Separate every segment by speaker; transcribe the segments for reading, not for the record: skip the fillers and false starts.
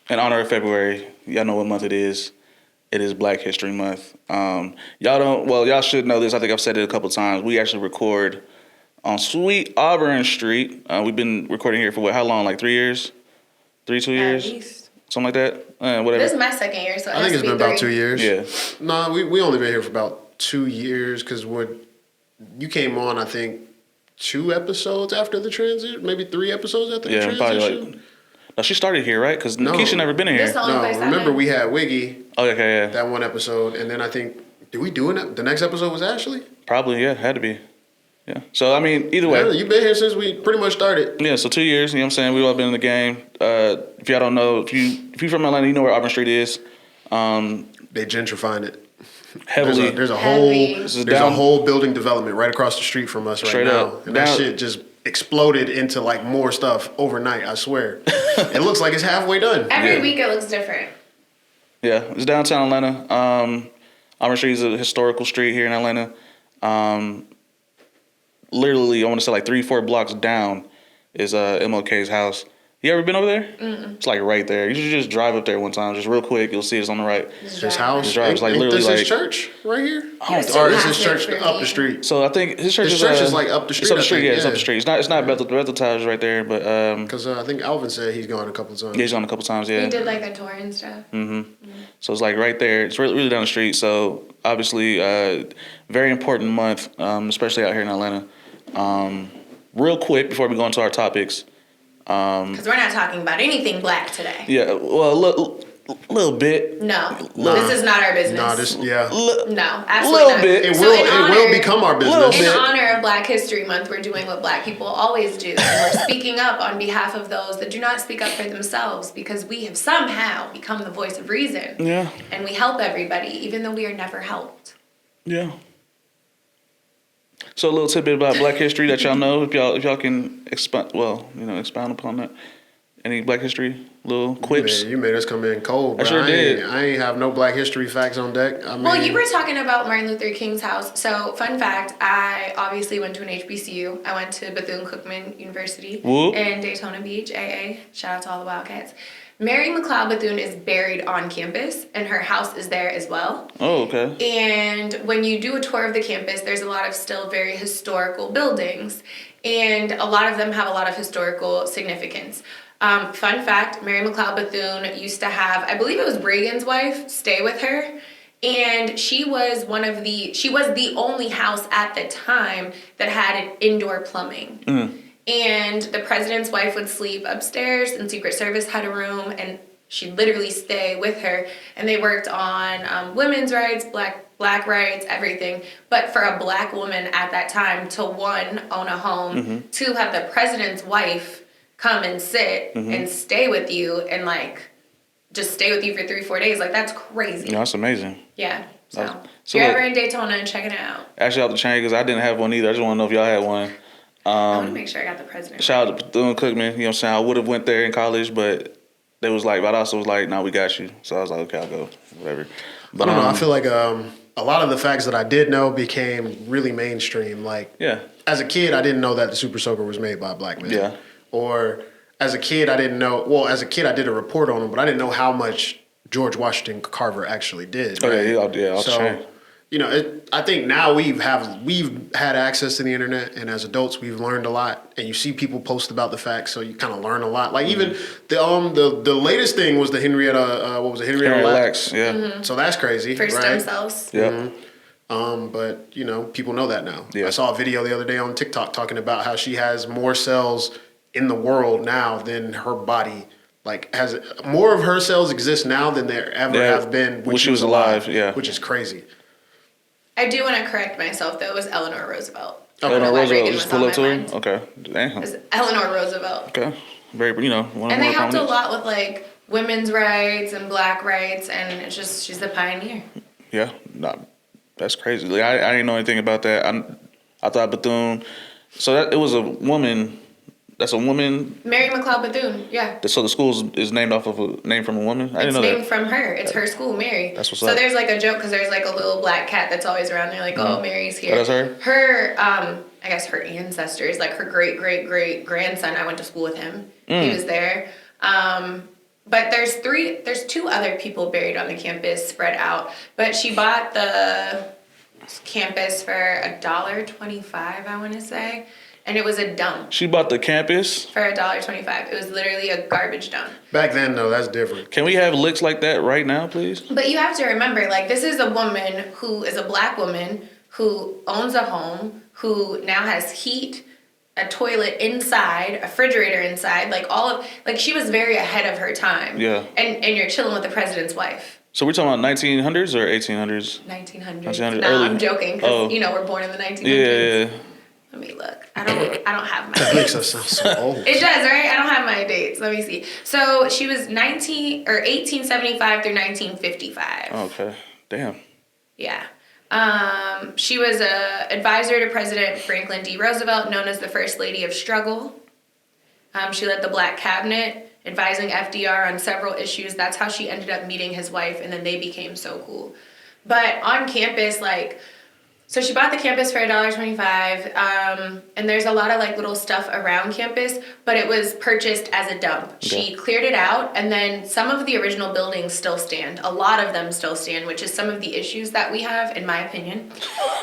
Speaker 1: In honor of February, y'all know what month it is. It is Black History Month. Y'all should know this. I think I've said it a couple times. We actually record on Sweet Auburn Street. We've been recording here for how long? Like 3 years? 2 years?
Speaker 2: At least.
Speaker 1: Something like that? Whatever.
Speaker 2: This is my second year, so
Speaker 3: I think it's been about 2 years.
Speaker 1: Yeah.
Speaker 3: No, we only been here for about 2 years because you came on, I think, 2 episodes after the transition, maybe 3 episodes after the transition.
Speaker 1: Probably no, she started here, right? Because Keisha never been in here.
Speaker 3: No, remember we had Wiggy.
Speaker 1: Oh, okay, yeah.
Speaker 3: That one episode, and then I think, did we do it? The next episode was Ashley?
Speaker 1: Probably, yeah, had to be. Yeah. So, I mean, either way.
Speaker 3: Yeah, you've been here since we pretty much started.
Speaker 1: Yeah, so 2 years, you know what I'm saying? We've all been in the game. If y'all don't know, if you're from Atlanta, you know where Auburn Street is.
Speaker 3: They gentrifying it.
Speaker 1: Heavily.
Speaker 3: There's a whole building development right across the street from us right now. And that shit just exploded into like more stuff overnight, I swear. It looks like it's halfway done.
Speaker 2: Every week it looks different.
Speaker 1: Yeah, it's downtown Atlanta. Auburn Street is a historical street here in Atlanta. Literally, I want to say like 3-4 blocks down is MLK's house. You ever been over there? Mm-mm. It's like right there. You should just drive up there one time, just real quick. You'll see it's on the right.
Speaker 3: His house?
Speaker 1: His drive is like literally
Speaker 3: like... Is his
Speaker 1: like...
Speaker 3: church right here?
Speaker 2: Or
Speaker 3: is his church up the street?
Speaker 1: So I think his church
Speaker 3: is like up the street.
Speaker 1: It's up the street, it's up the street. It's not Bethel Towers right there, but...
Speaker 3: Because I think Alvin said he's gone a couple times.
Speaker 1: Yeah, he's gone a couple times, yeah.
Speaker 2: He did like a tour and stuff.
Speaker 1: Mm-hmm. So it's like right there. It's really down the street. So obviously, very important month, especially out here in Atlanta. Real quick, before we go into our topics...
Speaker 2: Because we're not talking about anything Black today.
Speaker 1: Yeah, well, a little bit.
Speaker 2: No, this is not our business.
Speaker 3: No,
Speaker 2: absolutely not.
Speaker 3: Bit. It will become our business.
Speaker 2: In honor of Black History Month, we're doing what Black people always do. And we're speaking up on behalf of those that do not speak up for themselves, because we have somehow become the voice of reason.
Speaker 1: Yeah.
Speaker 2: And we help everybody, even though we are never helped.
Speaker 1: Yeah. So a little tidbit about Black history that y'all know, if y'all can expound upon that. Any Black history little quips?
Speaker 3: You made us come in cold. Bro.
Speaker 1: I sure did.
Speaker 3: I ain't have no Black history facts on deck.
Speaker 2: Well, you were talking about Martin Luther King's house. So, fun fact, I obviously went to an HBCU. I went to Bethune-Cookman University in Daytona Beach, AA. Shout out to all the Wildcats. Mary McLeod Bethune is buried on campus, and her house is there as well.
Speaker 1: Oh, okay.
Speaker 2: And when you do a tour of the campus, there's a lot of still very historical buildings, and a lot of them have a lot of historical significance. Fun fact, Mary McLeod Bethune used to have, I believe it was Reagan's wife, stay with her, and she was the only house at the time that had an indoor plumbing. Mm. And the president's wife would sleep upstairs, and Secret Service had a room, and she'd literally stay with her. And they worked on women's rights, black rights, everything. But for a Black woman at that time to, one, own a home, two, have the president's wife come and sit and stay with you, and just stay with you for 3-4 days, that's crazy.
Speaker 1: Yeah, that's amazing.
Speaker 2: Yeah. So if you're ever in Daytona, check it out.
Speaker 1: Actually, off the chain, because I didn't have one either. I just want to know if y'all had one.
Speaker 2: I want to make sure I got the president.
Speaker 1: Shout out to Bethune-Cookman. You know what I'm saying? I would have went there in college, but they was like, but I also was like, no, we got you. So I was like, okay, I'll go, whatever. But
Speaker 3: I don't know. I feel like a lot of the facts that I did know became really mainstream. As a kid, I didn't know that the Super Soaker was made by a Black man.
Speaker 1: Yeah.
Speaker 3: Or as a kid, I didn't know. Well, as a kid, I did a report on him, but I didn't know how much George Washington Carver actually did.
Speaker 1: Right? Okay, yeah. So,
Speaker 3: I think now we've had access to the internet, and as adults, we've learned a lot. And you see people post about the facts, so you kind of learn a lot. Even the latest thing was the Henrietta. What was it? Henrietta Lacks.
Speaker 1: Yeah. Mm-hmm.
Speaker 3: So that's crazy.
Speaker 2: For stem cells.
Speaker 1: Yeah.
Speaker 3: Mm-hmm. But people know that now.
Speaker 1: Yeah.
Speaker 3: I saw a video the other day on TikTok talking about how she has more cells in the world now than her body. Has more of her cells exist now than there ever have been when she was alive. Yeah. Which is crazy.
Speaker 2: I do want to correct myself, though. It was Eleanor Roosevelt.
Speaker 1: Eleanor Roosevelt was pull up to her? Okay. Damn.
Speaker 2: It was Eleanor Roosevelt.
Speaker 1: Okay. Very, one
Speaker 2: and they helped a lot with, women's rights and Black rights, and it's just, she's the pioneer.
Speaker 1: Yeah. That's crazy. I didn't know anything about that. I thought Bethune... So it was a woman... That's a woman.
Speaker 2: Mary McLeod Bethune, yeah.
Speaker 1: So the school is named off of a name from a woman? I didn't know that.
Speaker 2: It's named from her. It's her school, Mary.
Speaker 1: That's what's up.
Speaker 2: So there's a joke, because there's a little black cat that's always around there, oh, Mary's here.
Speaker 1: Oh, that's her?
Speaker 2: Her, I guess her ancestors, her great-great-great-grandson, I went to school with him. He was there. But there's two other people buried on the campus spread out. But she bought the campus for $1.25, I want to say. And it was a dump.
Speaker 1: She bought the campus?
Speaker 2: For $1.25. It was literally a garbage dump.
Speaker 3: Back then, though, that's different.
Speaker 1: Can we have licks like that right now, please?
Speaker 2: But you have to remember, like, this is a woman who is a black woman who owns a home, who now has heat, a toilet inside, a refrigerator inside, she was very ahead of her time.
Speaker 1: Yeah.
Speaker 2: And you're chilling with the president's wife.
Speaker 1: So we're talking about 1900s or 1800s?
Speaker 2: 1900s. No, I'm joking, because, we're born in the 1900s.
Speaker 1: Yeah.
Speaker 2: Let me look. I don't have my
Speaker 3: That makes
Speaker 2: dates.
Speaker 3: us sound so old.
Speaker 2: It does, right? I don't have my dates. Let me see. So she was 1875 through 1955.
Speaker 1: Okay. Damn.
Speaker 2: Yeah. She was a advisor to President Franklin D. Roosevelt, known as the First Lady of Struggle. She led the Black Cabinet, advising FDR on several issues. That's how she ended up meeting his wife, and then they became so cool. But on campus, so she bought the campus for $1.25, and there's a lot of little stuff around campus, but it was purchased as a dump. Okay. She cleared it out, and then some of the original buildings still stand. A lot of them still stand, which is some of the issues that we have, in my opinion.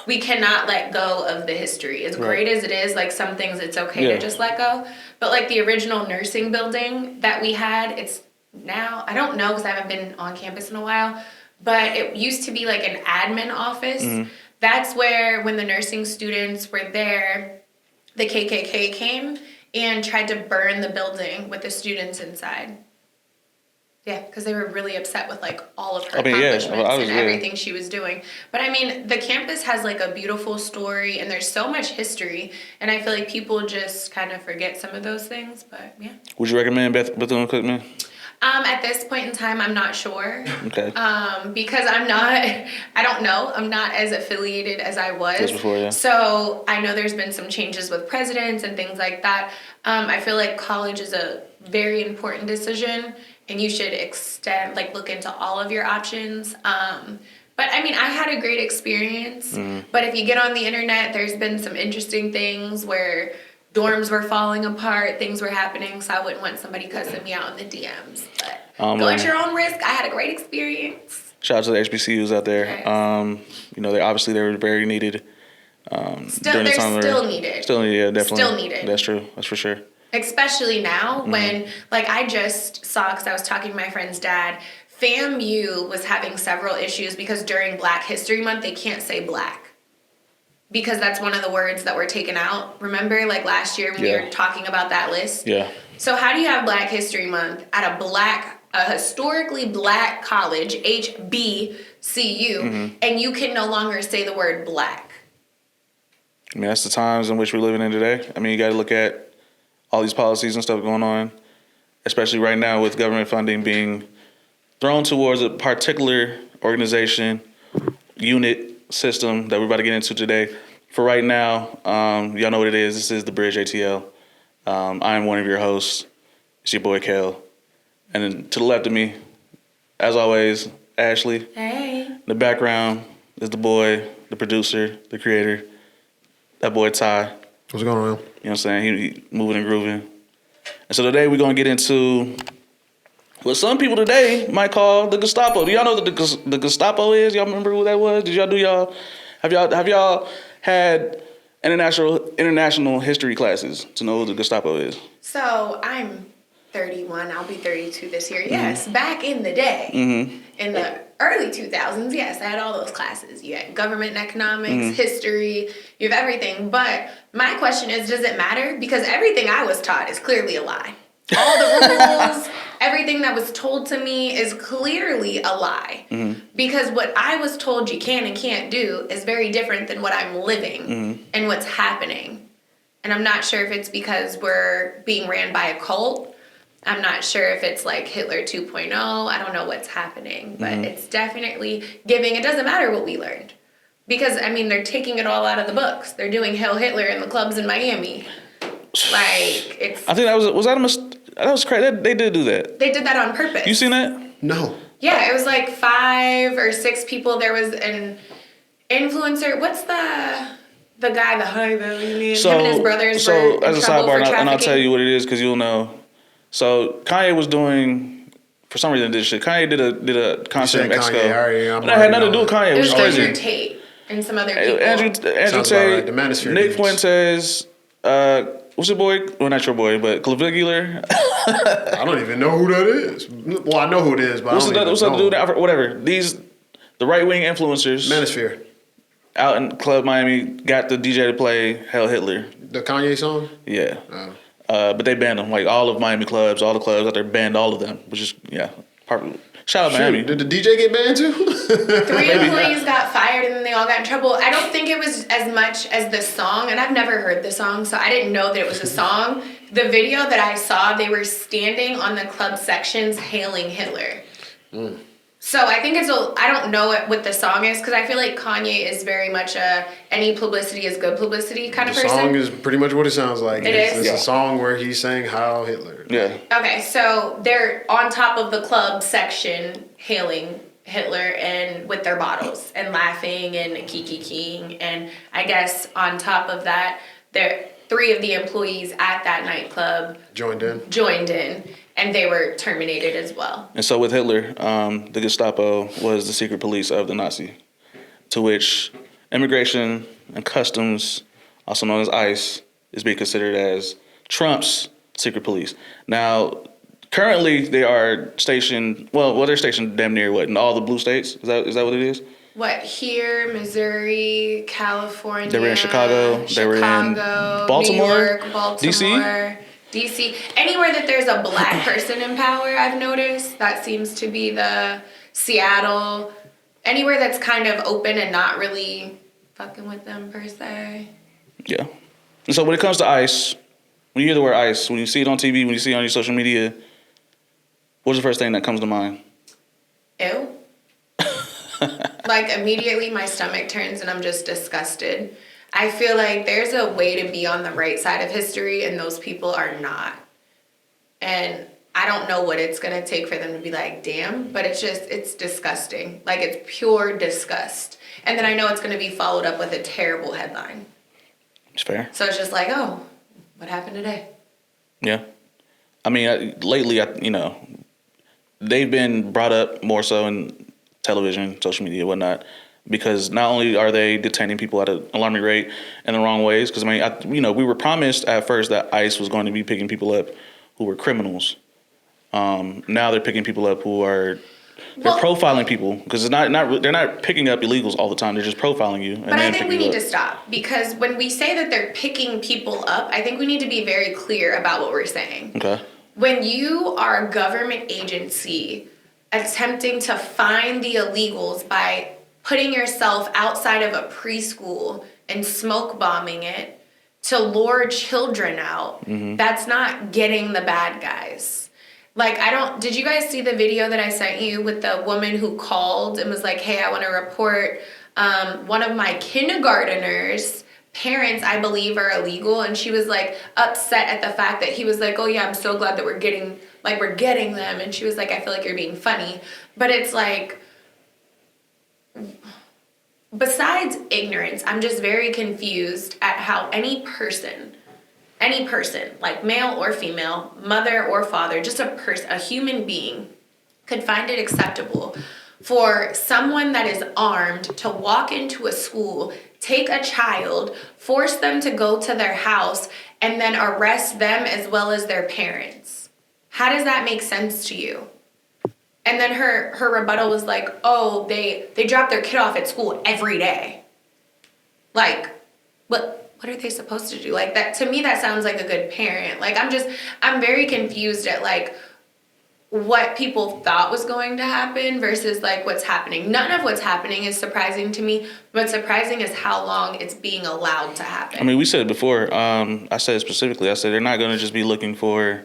Speaker 2: We cannot let go of the history. As great as it is, some things it's okay to just let go. But the original nursing building that we had, it's now, I don't know because I haven't been on campus in a while, but it used to be an admin office. Mm-hmm. That's where, when the nursing students were there, the KKK came and tried to burn the building with the students inside. Yeah, because they were really upset with all of her accomplishments and everything she was doing. But the campus has a beautiful story, and there's so much history, and I feel like people just kind of forget some of those things. But yeah.
Speaker 1: Would you recommend Bethune-Cookman?
Speaker 2: At this point in time, I'm not sure.
Speaker 1: Okay.
Speaker 2: Because I'm not as affiliated as I was.
Speaker 1: Just before, yeah.
Speaker 2: So I know there's been some changes with presidents and things like that. I feel like college is a very important decision, and you should look into all of your options. But I had a great experience. Mm-hmm. But if you get on the internet, there's been some interesting things where dorms were falling apart, things were happening, so I wouldn't want somebody cussing me out in the DMs. But go at your own risk. I had a great experience.
Speaker 1: Shout out to the HBCUs out there. Yes. They were very needed.
Speaker 2: They're still needed.
Speaker 1: Still needed, yeah, definitely.
Speaker 2: Still needed.
Speaker 1: That's true. That's for sure.
Speaker 2: Especially now when, I just saw, because I was talking to my friend's dad, FAMU was having several issues because during Black History Month, they can't say black. Because that's one of the words that were taken out. Remember, last year when we were talking about that list? Yeah. So how do you have Black History Month at a historically black college, HBCU, and you can no longer say the word black?
Speaker 1: That's the times in which we're living in today. You got to look at all these policies and stuff going on, especially right now with government funding being thrown towards a particular organization, unit, system that we're about to get into today. For right now, y'all know what it is. This is the Bridge ATL. I am one of your hosts. It's your boy Kels. And then to the left of me, as always, Ashley.
Speaker 2: Hey.
Speaker 1: In the background is the boy, the producer, the creator, that boy Ty.
Speaker 3: What's going on?
Speaker 1: You know what I'm saying? He moving and grooving. And so today we're going to get into what some people today might call the Gestapo. Do y'all know what the Gestapo is? Y'all remember who that was? Have y'all had international history classes to know who the Gestapo is?
Speaker 2: So I'm 31. I'll be 32 this year. Yes, back in the day, in the early 2000s, yes, I had all those classes. You had government and economics, history, you have everything. But my question is, does it matter? Because everything I was taught is clearly a lie. All the rules, everything that was told to me is clearly a lie. Because what I was told you can and can't do is very different than what I'm living and what's happening. And I'm not sure if it's because we're being ran by a cult. I'm not sure if it's Hitler 2.0. I don't know what's happening. But it's definitely giving. It doesn't matter what we learned. Because, they're taking it all out of the books. They're doing Hail Hitler in the clubs in Miami. It's. I
Speaker 1: think that was crazy. They did do that.
Speaker 2: They did that on purpose.
Speaker 1: You seen that?
Speaker 3: No.
Speaker 2: Yeah, it was 5 or 6 people. There was an influencer. What's the guy, the High Valley man? Him and his brothers were in
Speaker 1: as a
Speaker 2: trouble
Speaker 1: sidebar,
Speaker 2: for
Speaker 1: and I'll
Speaker 2: trafficking.
Speaker 1: tell you what it is because you'll know. So Kanye was doing for some reason did shit. Kanye did a concert in
Speaker 3: saying
Speaker 1: Mexico.
Speaker 3: Kanye, already, I'm
Speaker 1: But that had nothing to do
Speaker 3: already
Speaker 1: with Kanye.
Speaker 2: It
Speaker 1: It
Speaker 2: was
Speaker 1: was crazy.
Speaker 2: Andrew Tate and some other people.
Speaker 1: Andrew
Speaker 3: Sounds about
Speaker 1: Tate,
Speaker 3: right. The Manosphere
Speaker 1: Nick
Speaker 3: dudes.
Speaker 1: Fuentes, what's your boy? Well, not your boy, but Clavicular.
Speaker 3: I don't even know who that is. Well, I know who it is, but
Speaker 1: What's
Speaker 3: I don't
Speaker 1: the
Speaker 3: even know.
Speaker 1: dude? Whatever. The right wing influencers
Speaker 3: Manosphere.
Speaker 1: out in Club Miami got the DJ to play Hail Hitler.
Speaker 3: The Kanye song?
Speaker 1: Yeah.
Speaker 3: Oh.
Speaker 1: But they banned them. Like all of Miami clubs, all the clubs out there banned all of them. Which is shout out Miami.
Speaker 3: Shoot, did the DJ get banned too?
Speaker 2: 3 employees got fired and then they all got in trouble. I don't think it was as much as the song, and I've never heard the song, so I didn't know that it was a song. The video that I saw, they were standing on the club sections hailing Hitler. So I think I don't know what the song is, because I feel like Kanye is very much any publicity is good publicity kind of
Speaker 3: The
Speaker 2: person.
Speaker 3: song is pretty much what it sounds like.
Speaker 2: It's
Speaker 3: a song where he's saying Heil Hitler.
Speaker 1: Yeah.
Speaker 2: Okay, so they're on top of the club section hailing Hitler and with their bottles and laughing and kikiing, and I guess on top of that, 3 of the employees at that nightclub
Speaker 3: Joined in.
Speaker 2: and they were terminated as well.
Speaker 1: And so with Hitler, the Gestapo was the secret police of the Nazi, to which immigration and customs, also known as ICE, is being considered as Trump's secret police. Now, currently they are stationed. They're stationed damn near in all the blue states. Is that what it is?
Speaker 2: What, here, Missouri, California?
Speaker 1: They were in Chicago. They were in Baltimore,
Speaker 2: New York,
Speaker 1: DC?
Speaker 2: DC. Anywhere that there's a black person in power, I've noticed. That seems to be the Seattle. Anywhere that's kind of open and not really fucking with them, per se.
Speaker 1: Yeah. And so when it comes to ICE, when you hear the word ICE, when you see it on TV, when you see it on your social media, what's the first thing that comes to mind?
Speaker 2: Ew. Like, immediately my stomach turns and I'm just disgusted. I feel like there's a way to be on the right side of history and those people are not. And I don't know what it's going to take for them to be like, damn, but it's disgusting. Like, it's pure disgust. And then I know it's going to be followed up with a terrible headline.
Speaker 1: It's fair.
Speaker 2: So it's just like, oh, what happened today?
Speaker 1: Yeah. I mean, lately, they've been brought up more so in television, social media, whatnot, because not only are they detaining people at an alarming rate in the wrong ways, because, we were promised at first that ICE was going to be picking people up who were criminals. Now they're picking people up who are... They're profiling people, because they're not picking up illegals all the time. They're just profiling you.
Speaker 2: But I think we need to stop, because when we say that they're picking people up, I think we need to be very clear about what we're saying.
Speaker 1: Okay.
Speaker 2: When you are a government agency attempting to find the illegals by putting yourself outside of a preschool and smoke bombing it to lure children out, that's not getting the bad guys. Like, did you guys see the video that I sent you with the woman who called and was like, hey, I want to report one of my kindergarteners' parents, I believe, are illegal. And she was like upset at the fact that he was like, oh yeah, I'm so glad that we're getting them. And she was like, I feel like you're being funny. But it's like, besides ignorance, I'm just very confused at how any person, like male or female, mother or father, just a human being, could find it acceptable for someone that is armed to walk into a school, take a child, force them to go to their house, and then arrest them as well as their parents. How does that make sense to you? And then her rebuttal was like, oh, they drop their kid off at school every day. Like, what are they supposed to do? Like, that, to me, that sounds like a good parent. Like, I'm very confused at, like, what people thought was going to happen versus, like, what's happening. None of what's happening is surprising to me. What's surprising is how long it's being allowed to happen.
Speaker 1: I mean, we said it before. I said specifically, they're not going to just be looking for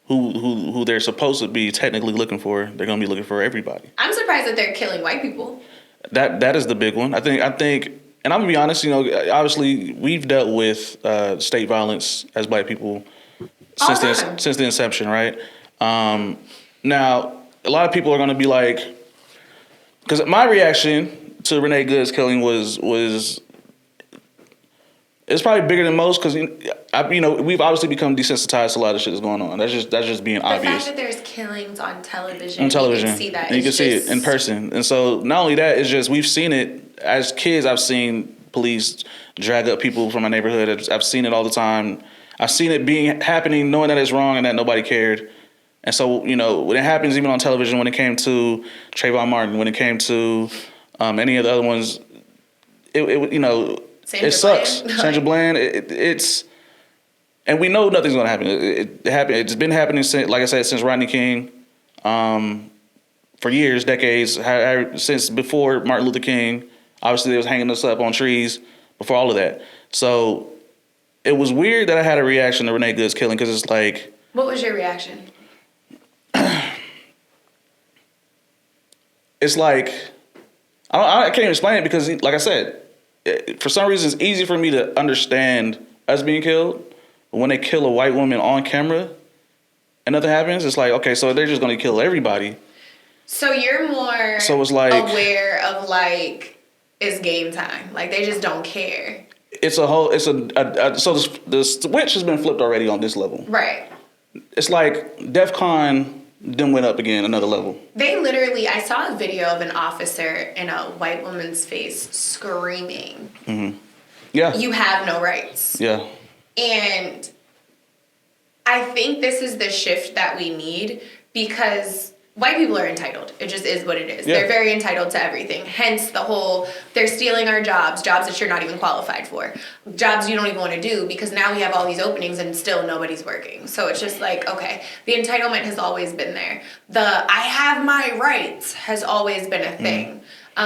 Speaker 1: who they're supposed to be technically looking for. They're going to be looking for everybody.
Speaker 2: I'm surprised that they're killing white people.
Speaker 1: That is the big one. I think, and I'm gonna be honest. Obviously, we've dealt with state violence as Black people since the inception, right? Now, a lot of people are gonna be like, because my reaction to Renee Good's killing was It's probably bigger than most because we've obviously become desensitized to a lot of shit that's going on. That's just being obvious.
Speaker 2: The fact that there's killings on television, you can see that.
Speaker 1: And you can see it in person. And so not only that, it's just we've seen it as kids. I've seen police drag up people from my neighborhood. I've seen it all the time. I've seen it happening, knowing that it's wrong and that nobody cared. And so when it happens, even on television, when it came to Trayvon Martin, when it came to any of the other ones, it sucks. Sandra Bland, it's, and we know nothing's gonna happen. It happened. It's been happening since, like I said, since Rodney King, for years, decades, since before Martin Luther King. Obviously, they was hanging us up on trees before all of that. So it was weird that I had a reaction to Renee Good's killing because it's like.
Speaker 2: What was your reaction?
Speaker 1: It's like I can't even explain it because, like I said, for some reason it's easy for me to understand us being killed, but when they kill a white woman on camera and nothing happens, it's like, okay, so they're just gonna kill everybody. So you're more it's like,
Speaker 2: aware of it's game time. Like they just don't care.
Speaker 1: So the switch has been flipped already on this level.
Speaker 2: Right.
Speaker 1: It's like DEFCON then went up again another level.
Speaker 2: I saw a video of an officer in a white woman's face screaming.
Speaker 1: Mm-hmm. Yeah.
Speaker 2: You have no rights.
Speaker 1: Yeah.
Speaker 2: And I think this is the shift that we need because white people are entitled. It just is what it is. Yeah. They're very entitled to everything. Hence the whole, they're stealing our jobs that you're not even qualified for. Jobs you don't even want to do because now we have all these openings and still nobody's working. So it's just like, okay, the entitlement has always been there. I have my rights has always been a thing.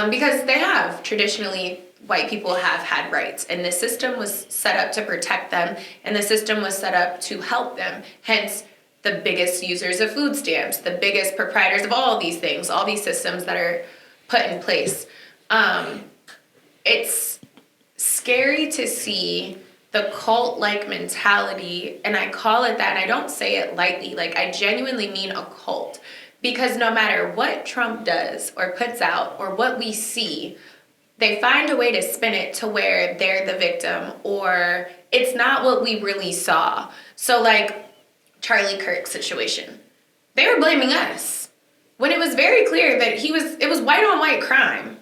Speaker 2: Because they have. Traditionally, white people have had rights. And the system was set up to protect them. And the system was set up to help them. Hence, the biggest users of food stamps, the biggest proprietors of all of these things, all these systems that are put in place. It's scary to see the cult-like mentality, and I call it that, and I don't say it lightly, like I genuinely mean a cult, because no matter what Trump does or puts out or what we see, they find a way to spin it to where they're the victim or it's not what we really saw. So like, Charlie Kirk's situation. They were blaming us when it was very clear that it was white on white crime.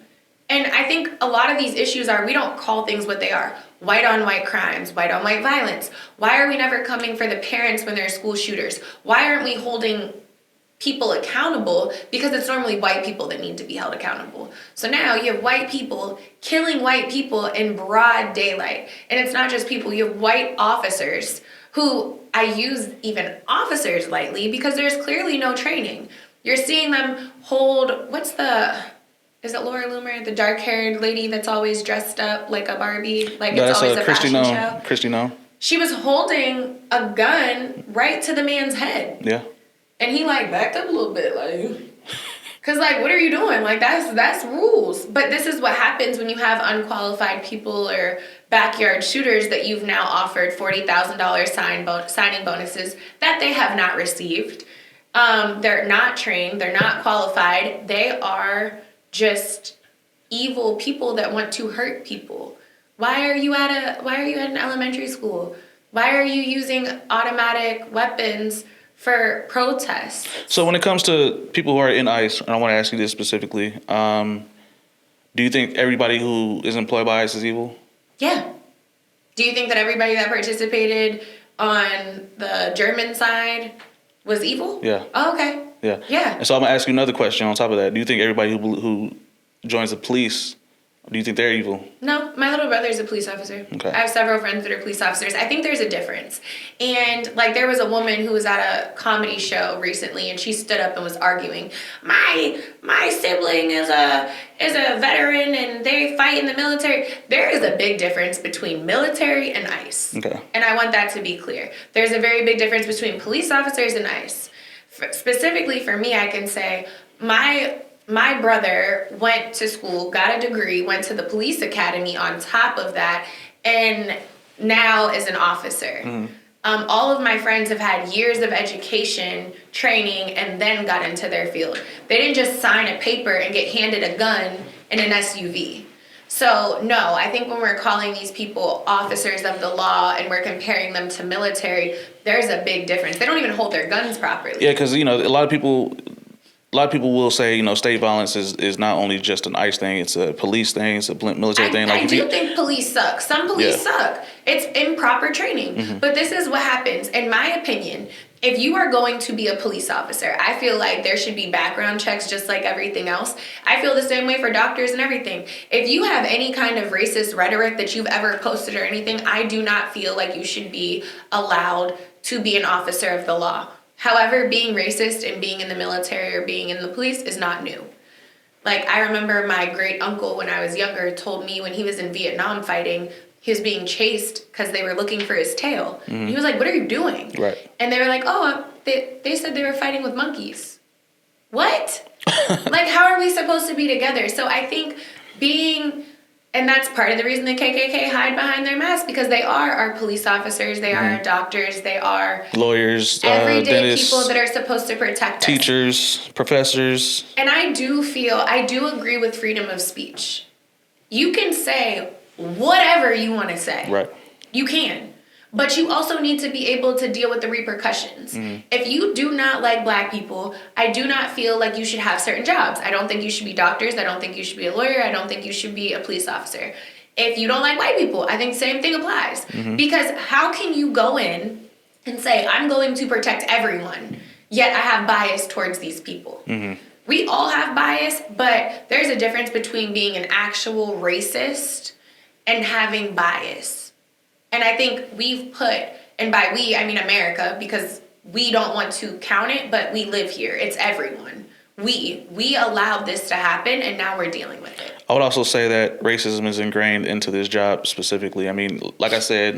Speaker 2: And I think a lot of these issues we don't call things what they are. White on white crimes, white on white violence. Why are we never coming for the parents when they're school shooters? Why aren't we holding people accountable? Because it's normally white people that need to be held accountable. So now you have white people killing white people in broad daylight. And it's not just people, you have white officers who I use even officers lightly because there's clearly no training. You're seeing them hold, is it Laura Loomer, the dark-haired lady that's always dressed up like a Barbie? Like it's always a fashion show?
Speaker 1: Christy No.
Speaker 2: She was holding a gun right to the man's head.
Speaker 1: Yeah.
Speaker 2: And he backed up a little bit, because what are you doing? That's rules. But this is what happens when you have unqualified people or backyard shooters that you've now offered $40,000 signing bonuses that they have not received. They're not trained. They're not qualified. They are just evil people that want to hurt people. Why are you at an elementary school? Why are you using automatic weapons for protests?
Speaker 1: So when it comes to people who are in ICE, and I want to ask you this specifically, do you think everybody who is employed by ICE is evil?
Speaker 2: Yeah. Do you think that everybody that participated on the German side was evil?
Speaker 1: Yeah.
Speaker 2: Oh, okay.
Speaker 1: Yeah.
Speaker 2: Yeah.
Speaker 1: And so I'm going to ask you another question on top of that. Do you think everybody who joins the police, do you think they're evil?
Speaker 2: No, my little brother's a police officer.
Speaker 1: Okay.
Speaker 2: I have several friends that are police officers. I think there's a difference. And there was a woman who was at a comedy show recently and she stood up and was arguing, my sibling is a veteran and they fight in the military. There is a big difference between military and ICE.
Speaker 1: Okay.
Speaker 2: And I want that to be clear. There's a very big difference between police officers and ICE. Specifically for me, I can say my brother went to school, got a degree, went to the police academy on top of that, and now is an officer. Mm-hmm. All of my friends have had years of education, training, and then got into their field. They didn't just sign a paper and get handed a gun in an SUV. So, no, I think when we're calling these people officers of the law and we're comparing them to military, there's a big difference. They don't even hold their guns properly.
Speaker 1: Yeah, because, you know, a lot of people will say, you know, state violence is not only just an ICE thing, it's a police thing, it's a military thing. Like,
Speaker 2: I do think police suck. Some police suck. It's improper training.
Speaker 1: Mm-hmm.
Speaker 2: But this is what happens. In my opinion, if you are going to be a police officer, I feel like there should be background checks just like everything else. I feel the same way for doctors and everything. If you have any kind of racist rhetoric that you've ever posted or anything, I do not feel like you should be allowed to be an officer of the law. However, being racist and being in the military or being in the police is not new. Like, I remember my great uncle when I was younger told me when he was in Vietnam fighting, he was being chased because they were looking for his tail. Mm-hmm. He was like, "What are you doing?"
Speaker 1: Right.
Speaker 2: And they were like, "Oh, they said they were fighting with monkeys." What? Like, how are we supposed to be together? So I think and that's part of the reason the KKK hide behind their masks, because they are our police officers, they are our doctors, they are
Speaker 1: lawyers,
Speaker 2: everyday
Speaker 1: dentists,
Speaker 2: people that are supposed to protect us.
Speaker 1: Teachers, professors.
Speaker 2: And I do agree with freedom of speech. You can say whatever you want to say.
Speaker 1: Right.
Speaker 2: You can. But you also need to be able to deal with the repercussions. Mm-hmm. If you do not like black people, I do not feel like you should have certain jobs. I don't think you should be doctors. I don't think you should be a lawyer. I don't think you should be a police officer. If you don't like white people, I think the same thing applies. Mm-hmm. Because how can you go in and say, I'm going to protect everyone, yet I have bias towards these people? Mm-hmm. We all have bias, but there's a difference between being an actual racist and having bias. And I think we've put, and by we, I mean America, because we don't want to count it, but we live here. It's everyone. We allowed this to happen, and now we're dealing with it.
Speaker 1: I would also say that racism is ingrained into this job specifically. I mean, like I said,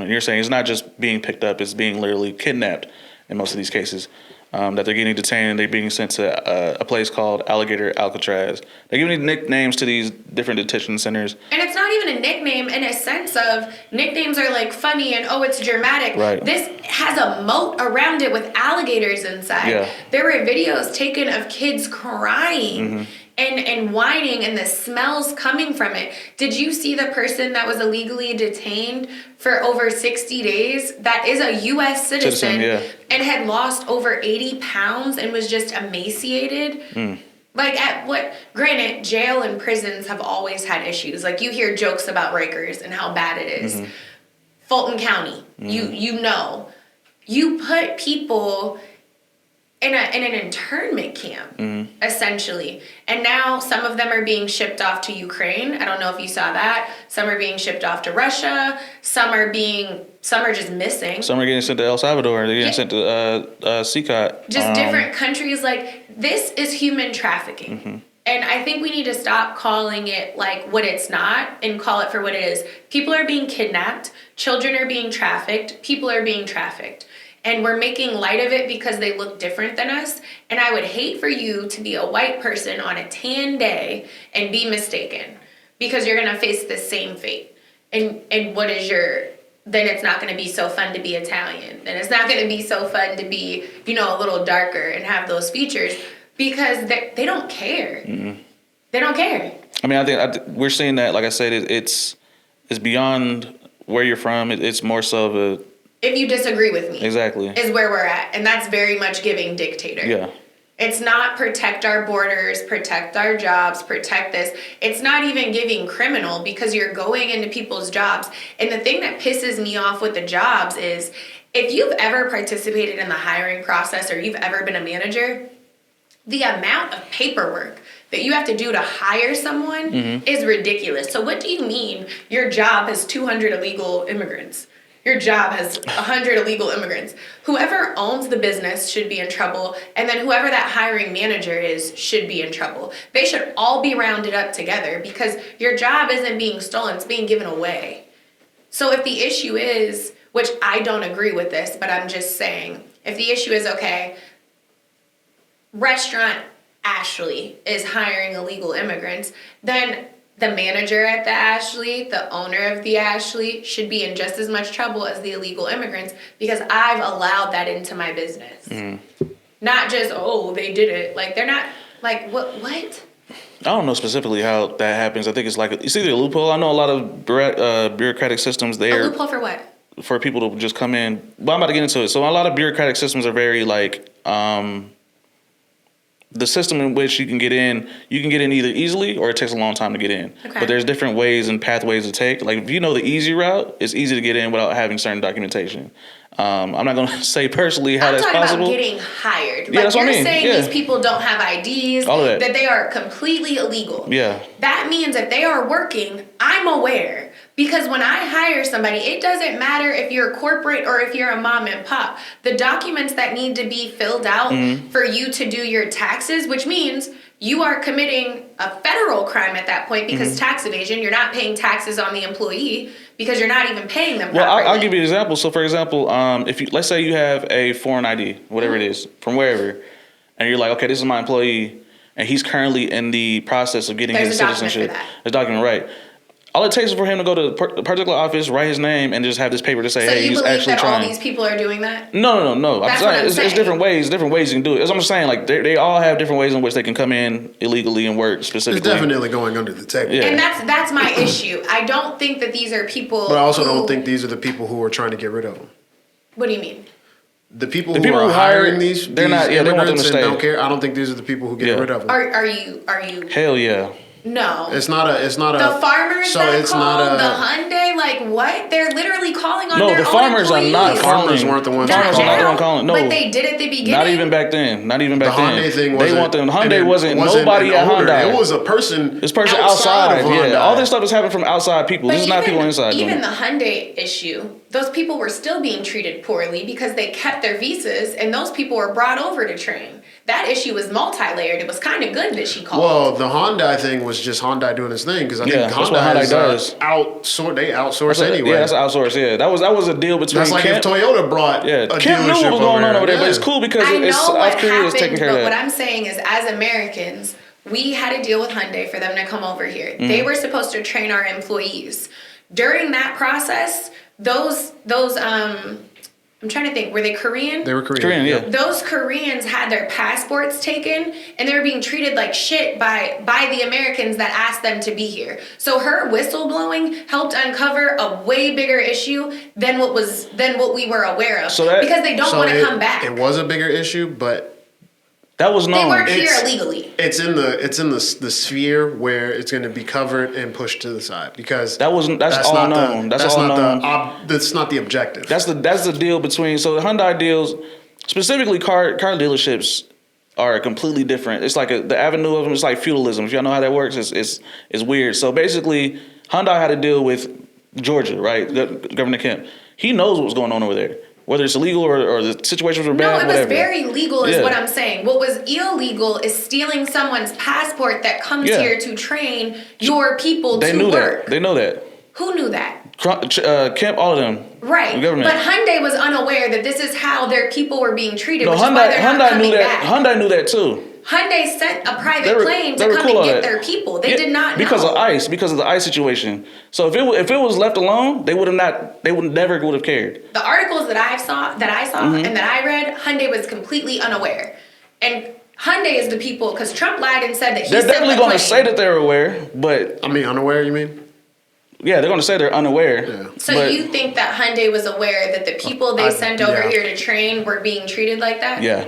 Speaker 1: you're saying it's not just being picked up, it's being literally kidnapped in most of these cases. That they're getting detained and they're being sent to a place called Alligator Alcatraz. They're giving nicknames to these different detention centers.
Speaker 2: And it's not even a nickname in a sense of nicknames are like funny and it's dramatic.
Speaker 1: Right.
Speaker 2: This has a moat around it with alligators inside.
Speaker 1: Yeah.
Speaker 2: There were videos taken of kids crying and whining and the smells coming from it. Did you see the person that was illegally detained for over 60 days? That is a U.S. citizen and had lost over 80 pounds and was just emaciated. Like, granted, jail and prisons have always had issues. Like, you hear jokes about Rikers and how bad it is. Fulton County, you know. You put people in an internment camp, essentially. And now some of them are being shipped off to Ukraine. I don't know if you saw that. Some are being shipped off to Russia. Some are just missing.
Speaker 1: Some are getting sent to El Salvador. They're getting sent to CCOT.
Speaker 2: Just different countries. Like, this is human trafficking. And I think we need to stop calling it like what it's not and call it for what it is. People are being kidnapped. Children are being trafficked. People are being trafficked. And we're making light of it because they look different than us. And I would hate for you to be a white person on a tan day and be mistaken, because you're going to face the same fate. And then it's not going to be so fun to be Italian. Then it's not going to be so fun to be, a little darker and have those features, because they don't care. They don't care.
Speaker 1: I mean, I think we're seeing that, like I said, it's beyond where you're from. It's more so of a...
Speaker 2: If you disagree with me.
Speaker 1: Exactly.
Speaker 2: Is where we're at. And that's very much giving dictator.
Speaker 1: Yeah.
Speaker 2: It's not protect our borders, protect our jobs, protect this. It's not even giving criminal, because you're going into people's jobs. And the thing that pisses me off with the jobs is, if you've ever participated in the hiring process or you've ever been a manager, the amount of paperwork that you have to do to hire someone is ridiculous. So what do you mean your job has 200 illegal immigrants? Your job has 100 illegal immigrants. Whoever owns the business should be in trouble, and then whoever that hiring manager is should be in trouble. They should all be rounded up together, because your job isn't being stolen, it's being given away. So if the issue is, which I don't agree with this, but I'm just saying, if the issue is, okay, Restaurant Ashley is hiring illegal immigrants, then the manager at the Ashley, the owner of the Ashley, should be in just as much trouble as the illegal immigrants, because I've allowed that into my business. Not just, they did it. Like, they're not, like, what?
Speaker 1: I don't know specifically how that happens. I think it's it's either a loophole. I know a lot of bureaucratic systems
Speaker 2: A
Speaker 1: there
Speaker 2: loophole for what?
Speaker 1: for people to just come in. But I'm about to get into it. So a lot of bureaucratic systems are very the system in which you can get in either easily or it takes a long time to get in.
Speaker 2: Okay.
Speaker 1: But there's different ways and pathways to take. Like if you know the easy route, it's easy to get in without having certain documentation. I'm not going to say personally how
Speaker 2: I'm
Speaker 1: that's
Speaker 2: talking
Speaker 1: possible.
Speaker 2: about getting hired.
Speaker 1: Yeah, that's what I mean.
Speaker 2: Saying
Speaker 1: Yeah.
Speaker 2: these people don't have IDs,
Speaker 1: All of that.
Speaker 2: that they are completely illegal.
Speaker 1: Yeah.
Speaker 2: That means if they are working, I'm aware. Because when I hire somebody, it doesn't matter if you're a corporate or if you're a mom and pop. The documents that need to be filled out for you to do your taxes, which means you are committing a federal crime at that point because tax evasion, you're not paying taxes on the employee because you're not even paying them properly.
Speaker 1: Well, I'll give you an example. So, for example, if you let's say you have a foreign ID, whatever it is, from wherever, and you're like, okay, this is my employee, and he's currently in the process of getting
Speaker 2: There's
Speaker 1: his
Speaker 2: a document
Speaker 1: citizenship.
Speaker 2: for that.
Speaker 1: There's a document, right? All it takes is for him to go to a particular office, write his name, and just have this paper to say,
Speaker 2: So
Speaker 1: hey,
Speaker 2: you
Speaker 1: he's
Speaker 2: believe
Speaker 1: actually
Speaker 2: that
Speaker 1: trying.
Speaker 2: all these people are doing that?
Speaker 1: No.
Speaker 2: That's what I'm
Speaker 1: It's
Speaker 2: saying.
Speaker 1: different ways you can do it. As I'm saying, like they all have different ways in which they can come in illegally and work
Speaker 3: It's
Speaker 1: specifically.
Speaker 3: definitely going under the table.
Speaker 1: Yeah.
Speaker 2: And that's my issue. I don't think that these are people.
Speaker 3: But I also
Speaker 2: who-
Speaker 3: don't think these are the people who are trying to get rid of them.
Speaker 2: What do you mean?
Speaker 3: The people
Speaker 1: The
Speaker 3: who
Speaker 1: people
Speaker 3: are
Speaker 1: who hire,
Speaker 3: hiring these
Speaker 1: they're not- yeah, they want them to
Speaker 3: immigrants and
Speaker 1: stay.
Speaker 3: don't care. I don't think these are the people who get
Speaker 1: Yeah.
Speaker 3: rid of them.
Speaker 2: Are you?
Speaker 1: Hell yeah.
Speaker 2: No.
Speaker 3: It's not a.
Speaker 2: The farmers
Speaker 3: So
Speaker 2: that
Speaker 3: it's
Speaker 2: call
Speaker 3: not a.
Speaker 2: the Hyundai, like what? They're literally calling on
Speaker 1: No,
Speaker 2: their
Speaker 1: the
Speaker 2: own
Speaker 1: farmers are
Speaker 2: employees.
Speaker 1: not
Speaker 3: Farmers
Speaker 1: calling.
Speaker 3: weren't the ones
Speaker 2: Not
Speaker 1: Farmers are not the
Speaker 2: now,
Speaker 1: one calling. No,
Speaker 2: but they did at the beginning.
Speaker 1: not even back then. Not even back
Speaker 3: The
Speaker 1: then.
Speaker 3: Hyundai thing
Speaker 1: They
Speaker 3: wasn't.
Speaker 1: want them.
Speaker 3: and
Speaker 1: Hyundai
Speaker 3: it
Speaker 1: wasn't nobody
Speaker 3: an
Speaker 1: at
Speaker 3: owner.
Speaker 1: Hyundai.
Speaker 3: It was a person.
Speaker 1: This person
Speaker 3: outside
Speaker 1: outside.
Speaker 3: of Hyundai.
Speaker 1: Yeah, all this stuff is happening from outside people.
Speaker 2: But
Speaker 1: This is not people inside.
Speaker 2: Even
Speaker 1: them.
Speaker 2: the Hyundai issue, those people were still being treated poorly because they kept their visas, and those people were brought over to train. That issue was multi-layered. It was kind of good that she called.
Speaker 3: Well, the Hyundai thing was just Hyundai doing its thing because I
Speaker 1: Yeah,
Speaker 3: think
Speaker 1: that's what
Speaker 3: Hyundai
Speaker 1: Hyundai
Speaker 3: is
Speaker 1: does.
Speaker 3: They outsource anyway.
Speaker 1: Yeah, that's outsourced. Yeah, that was a deal between.
Speaker 3: That's like
Speaker 1: Kemp,
Speaker 3: if Toyota brought
Speaker 1: yeah,
Speaker 3: a
Speaker 1: Kemp knew
Speaker 3: dealership
Speaker 1: what was going on over there,
Speaker 3: Yeah.
Speaker 1: but it's cool because
Speaker 2: I know
Speaker 1: it's
Speaker 2: what
Speaker 1: South Korea is taking
Speaker 2: happened,
Speaker 1: care
Speaker 2: but
Speaker 1: of
Speaker 2: what
Speaker 1: that.
Speaker 2: I'm saying is, as Americans, we had a deal with Hyundai for them to come over here.
Speaker 1: Mm-hmm.
Speaker 2: They were supposed to train our employees. During that process, those I'm trying to think, were they Korean?
Speaker 3: They were Korean.
Speaker 1: Korean, yeah.
Speaker 2: Those Koreans had their passports taken, and they were being treated like shit by the Americans that asked them to be here. So her whistleblowing helped uncover a way bigger issue than what we were aware of. Because they don't want to come back.
Speaker 3: It was a bigger issue, but
Speaker 1: That was known.
Speaker 2: They weren't here
Speaker 3: It's-
Speaker 2: illegally.
Speaker 3: it's in the sphere where it's going to be covered and pushed to the side because
Speaker 1: That's all
Speaker 3: not
Speaker 1: known.
Speaker 3: The,
Speaker 1: That's all known.
Speaker 3: That's not the objective.
Speaker 1: That's the deal between. So the Hyundai deals, specifically car dealerships, are completely different. It's like the avenue of them. It's like feudalism. If y'all know how that works, it's weird. So basically, Hyundai had to deal with Georgia, right? Governor Kemp. He knows what's going on over there. Whether it's illegal or the situations were bad,
Speaker 2: No, it was
Speaker 1: whatever.
Speaker 2: very legal is
Speaker 1: Yeah.
Speaker 2: what I'm saying. What was illegal is stealing someone's passport that comes
Speaker 1: Yeah.
Speaker 2: here to train your people
Speaker 1: They
Speaker 2: to
Speaker 1: knew
Speaker 2: work.
Speaker 1: that. They know that.
Speaker 2: Who knew that?
Speaker 1: Kemp, all of them.
Speaker 2: Right.
Speaker 1: The government.
Speaker 2: But Hyundai was unaware that this is how their people were being treated,
Speaker 1: No,
Speaker 2: which is why they're not
Speaker 1: Hyundai
Speaker 2: coming
Speaker 1: knew that.
Speaker 2: back.
Speaker 1: Hyundai knew that too.
Speaker 2: Hyundai sent a private
Speaker 1: They were-
Speaker 2: plane
Speaker 1: they
Speaker 2: to
Speaker 1: were
Speaker 2: come
Speaker 1: cool
Speaker 2: and
Speaker 1: on
Speaker 2: get
Speaker 1: that.
Speaker 2: their people. They
Speaker 1: Yeah,
Speaker 2: did not know.
Speaker 1: because of the ICE situation. So if it was left alone, they would never have cared.
Speaker 2: The articles that I saw
Speaker 1: Mm-hmm.
Speaker 2: and that I read, Hyundai was completely unaware. And Hyundai is the people, because Trump lied and said that he
Speaker 1: They're
Speaker 2: sent
Speaker 1: definitely
Speaker 2: the
Speaker 1: going to
Speaker 2: plane.
Speaker 1: say that they're aware, but
Speaker 3: I mean, unaware. You mean?
Speaker 1: yeah, they're going to say they're unaware.
Speaker 3: Yeah.
Speaker 2: So
Speaker 1: but,
Speaker 2: you think that Hyundai was aware that the people they sent over
Speaker 3: yeah.
Speaker 2: here to train were being treated like that?
Speaker 1: Yeah.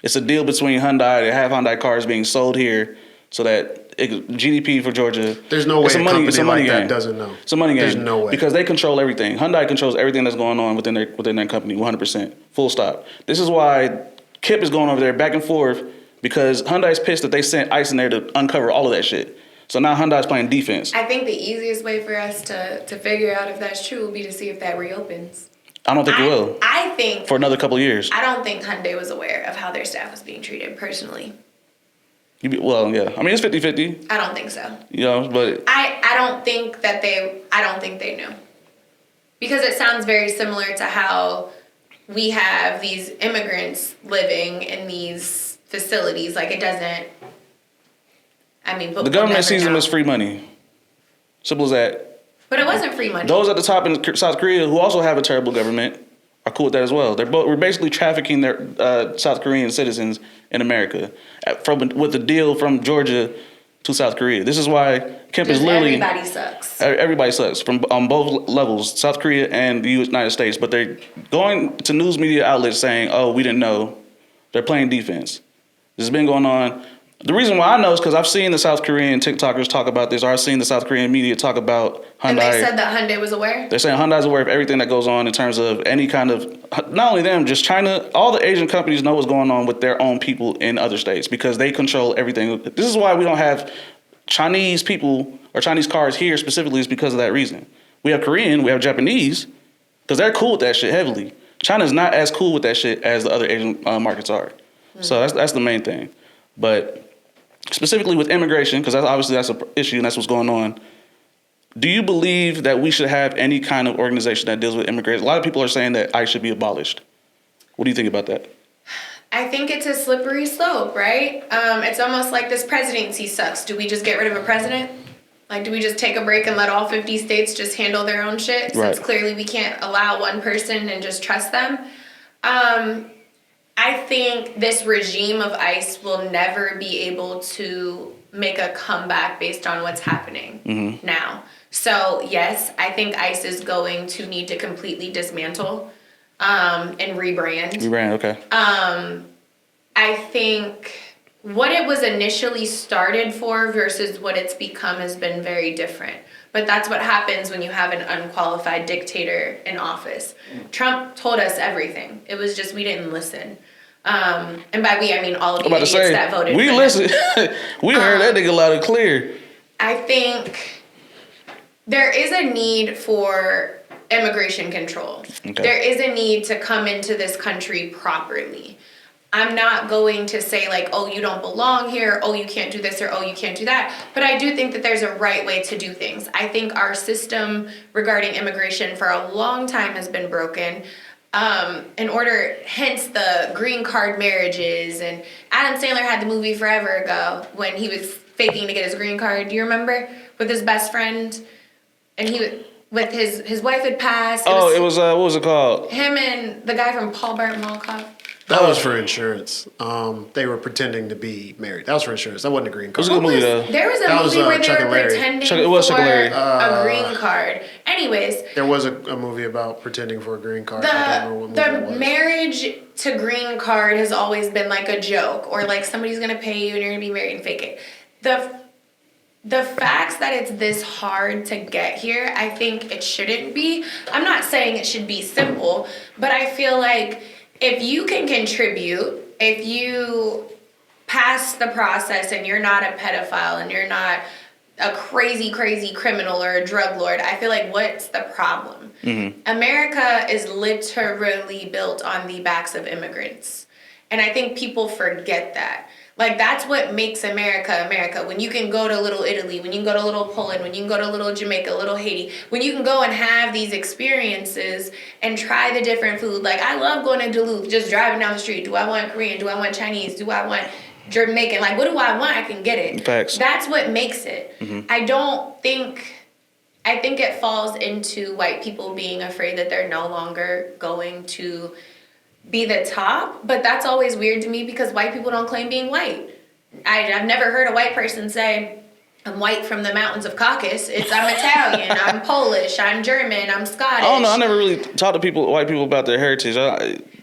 Speaker 1: It's a deal between Hyundai. They have Hyundai cars being sold here so that GDP for Georgia.
Speaker 3: There's no way
Speaker 1: it's
Speaker 3: a company like that
Speaker 1: game.
Speaker 3: doesn't know.
Speaker 1: It's a money game.
Speaker 3: There's no way.
Speaker 1: Because they control everything. Hyundai controls everything that's going on within their company, 100%. Full stop. This is why Kip is going over there back and forth, because Hyundai's pissed that they sent ICE in there to uncover all of that shit. So now Hyundai's playing defense.
Speaker 2: I think the easiest way for us to figure out if that's true would be to see if that reopens.
Speaker 1: I don't think it will.
Speaker 2: I think
Speaker 1: For another couple of years.
Speaker 2: I don't think Hyundai was aware of how their staff was being treated personally.
Speaker 1: Well, yeah. I mean, it's 50-50,
Speaker 2: I don't think so.
Speaker 1: you know, but
Speaker 2: I don't think they knew. Because it sounds very similar to how we have these immigrants living in these facilities. Like, it doesn't, I mean, but
Speaker 1: the government sees them as free money. Simple as that.
Speaker 2: But it wasn't free money.
Speaker 1: Those at the top in South Korea, who also have a terrible government, are cool with that as well. We're basically trafficking their South Korean citizens in America with a deal from Georgia to South Korea. This is why Kemp is literally
Speaker 2: everybody sucks.
Speaker 1: Everybody sucks on both levels, South Korea and the United States. But they're going to news media outlets saying, "Oh, we didn't know." They're playing defense. This has been going on. The reason why I know is because I've seen the South Korean TikTokers talk about this, or I've seen the South Korean media talk about Hyundai.
Speaker 2: And they said that Hyundai was aware?
Speaker 1: They're saying Hyundai's aware of everything that goes on in terms of any kind of, not only them, just China. All the Asian companies know what's going on with their own people in other states because they control everything. This is why we don't have Chinese people or Chinese cars here specifically, is because of that reason. We have Korean, we have Japanese, because they're cool with that shit heavily. China's not as cool with that shit as the other Asian markets are. So that's the main thing. But specifically with immigration, because that's an issue and that's what's going on. Do you believe that we should have any kind of organization that deals with immigration? A lot of people are saying that ICE should be abolished. What do you think about that?
Speaker 2: I think it's a slippery slope, right? It's almost like this presidency sucks. Do we just get rid of a president? Like, do we just take a break and let all 50 states just handle their own shit? Since clearly we can't allow one person and just trust them. I think this regime of ICE will never be able to make a comeback based on what's happening now. So, yes, I think ICE is going to need to completely dismantle and rebrand.
Speaker 1: Rebrand, okay.
Speaker 2: I think what it was initially started for versus what it's become has been very different. But that's what happens when you have an unqualified dictator in office. Trump told us everything. It was just we didn't listen. And by we, I mean all of you idiots that voted
Speaker 1: we
Speaker 2: for
Speaker 1: listened.
Speaker 2: him.
Speaker 1: We heard that nigga loud and clear.
Speaker 2: I think there is a need for immigration control. Okay. There is a need to come into this country properly. I'm not going to say like, oh, you don't belong here, oh, you can't do this, or oh, you can't do that. But I do think that there's a right way to do things. I think our system regarding immigration for a long time has been broken. Hence the green card marriages. And Adam Sandler had the movie forever ago when he was faking to get his green card. Do you remember? With his best friend. And with his wife had passed.
Speaker 1: It was what was it called?
Speaker 2: Him and the guy from Paul Bart Mall Cop.
Speaker 3: That was for insurance. They were pretending to be married. That was for insurance. That wasn't a green card.
Speaker 1: It was a good movie, though.
Speaker 2: There was a movie where they were pretending for a green card. Anyways.
Speaker 3: There was a movie about pretending for a green card. I don't remember what movie it was.
Speaker 2: The marriage to green card has always been like a joke. Or like somebody's going to pay you and you're going to be married and fake it. The facts that it's this hard to get here, I think it shouldn't be. I'm not saying it should be simple. But I feel like if you can contribute, if you pass the process and you're not a pedophile and you're not a crazy, crazy criminal or a drug lord, I feel like what's the problem? America is literally built on the backs of immigrants. And I think people forget that. Like, that's what makes America, America. When you can go to Little Italy, when you can go to Little Poland, when you can go to Little Jamaica, Little Haiti, when you can go and have these experiences and try the different food. Like, I love going to Duluth, just driving down the street. Do I want Korean? Do I want Chinese? Do I want Jamaican? Like, what do I want? I can get it.
Speaker 1: Facts.
Speaker 2: That's what makes it. I think it falls into white people being afraid that they're no longer going to be the top, but that's always weird to me because white people don't claim being white. I've never heard a white person say, I'm white from the mountains of Caucasus. I'm Italian, I'm Polish, I'm German, I'm Scottish.
Speaker 1: I don't know, I never really talked to white people about their heritage.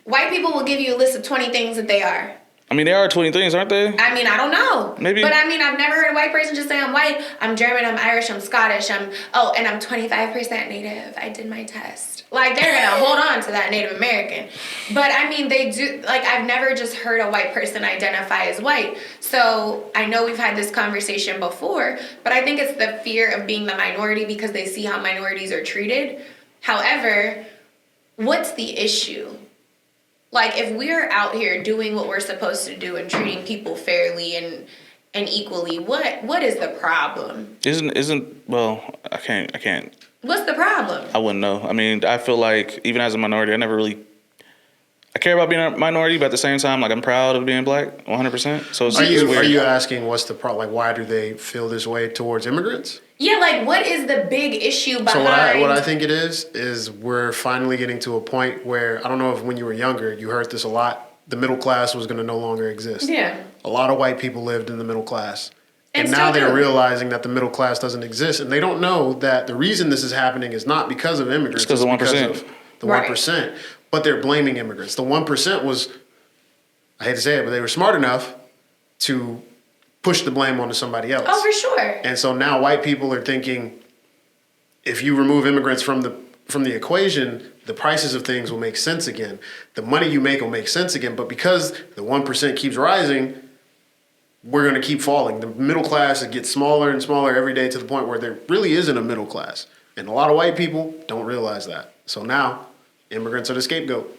Speaker 2: White people will give you a list of 20 things that they are.
Speaker 1: I mean, there are 20 things, aren't there?
Speaker 2: I mean, I don't know.
Speaker 1: Maybe.
Speaker 2: But I mean, I've never heard a white person just say, I'm white, I'm German, I'm Irish, I'm Scottish, and I'm 25% Native. I did my test. Like, they're going to hold on to that Native American. But I mean, they do, like, I've never just heard a white person identify as white. So I know we've had this conversation before, but I think it's the fear of being the minority because they see how minorities are treated. However, what's the issue? Like, if we're out here doing what we're supposed to do and treating people fairly and equally, what is the problem?
Speaker 1: Well, I can't.
Speaker 2: What's the problem?
Speaker 1: I wouldn't know. I mean, I feel like even as a minority, I I care about being a minority, but at the same time, like I'm proud of being black, 100%. So it's weird.
Speaker 3: Are you asking what's the problem? Like, why do they feel this way towards immigrants?
Speaker 2: Yeah, like what is the big issue behind?
Speaker 3: So what I think it is we're finally getting to a point where, I don't know if when you were younger you heard this a lot, the middle class was going to no longer exist.
Speaker 2: Yeah.
Speaker 3: A lot of white people lived in the middle class.
Speaker 2: And
Speaker 3: now
Speaker 2: still
Speaker 3: they're
Speaker 2: do.
Speaker 3: realizing that the middle class doesn't exist, and they don't know that the reason this is happening is not because of immigrants.
Speaker 1: It's because of 1%.
Speaker 3: Because of the
Speaker 2: Right.
Speaker 3: 1%. But they're blaming immigrants. The 1% was, I hate to say it, but they were smart enough to push the blame onto somebody else.
Speaker 2: Oh, for sure.
Speaker 3: And so now white people are thinking, if you remove immigrants from the equation, the prices of things will make sense again. The money you make will make sense again. But because the 1% keeps rising, we're going to keep falling. The middle class, it gets smaller and smaller every day to the point where there really isn't a middle class. And a lot of white people don't realize that. So now, immigrants are the scapegoat.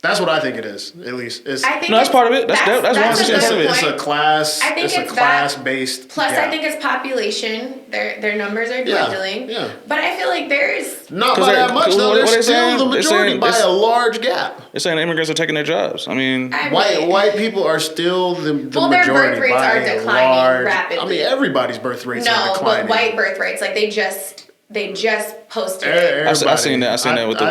Speaker 3: That's what I think it is, at least.
Speaker 2: I think
Speaker 1: No, that's part of it. That's
Speaker 2: a
Speaker 1: 100%
Speaker 2: good
Speaker 1: of it.
Speaker 3: It's
Speaker 2: point.
Speaker 3: a class.
Speaker 2: I think
Speaker 3: it's a
Speaker 2: it's
Speaker 3: class-based.
Speaker 2: Plus,
Speaker 3: gap.
Speaker 2: I think it's population. Their numbers are dwindling.
Speaker 3: yeah.
Speaker 2: But I feel like there's
Speaker 3: Not
Speaker 1: 'Cause
Speaker 3: by
Speaker 1: they're-
Speaker 3: that much,
Speaker 1: 'cause
Speaker 3: though.
Speaker 1: what
Speaker 3: They're
Speaker 1: they
Speaker 3: still
Speaker 1: saying?
Speaker 3: the
Speaker 1: They're
Speaker 3: majority
Speaker 1: saying
Speaker 3: by
Speaker 1: it's-
Speaker 3: a large gap.
Speaker 1: They're saying immigrants are taking their jobs. I mean,
Speaker 3: White people are still the
Speaker 2: Well, their
Speaker 3: majority
Speaker 2: birth rates
Speaker 3: by
Speaker 2: are
Speaker 3: a
Speaker 2: declining
Speaker 3: large.
Speaker 2: rapidly.
Speaker 3: I mean, everybody's birth rates are
Speaker 2: no,
Speaker 3: declining.
Speaker 2: but white birth rates, like they just posted it.
Speaker 3: Everybody.
Speaker 1: I seen that with the-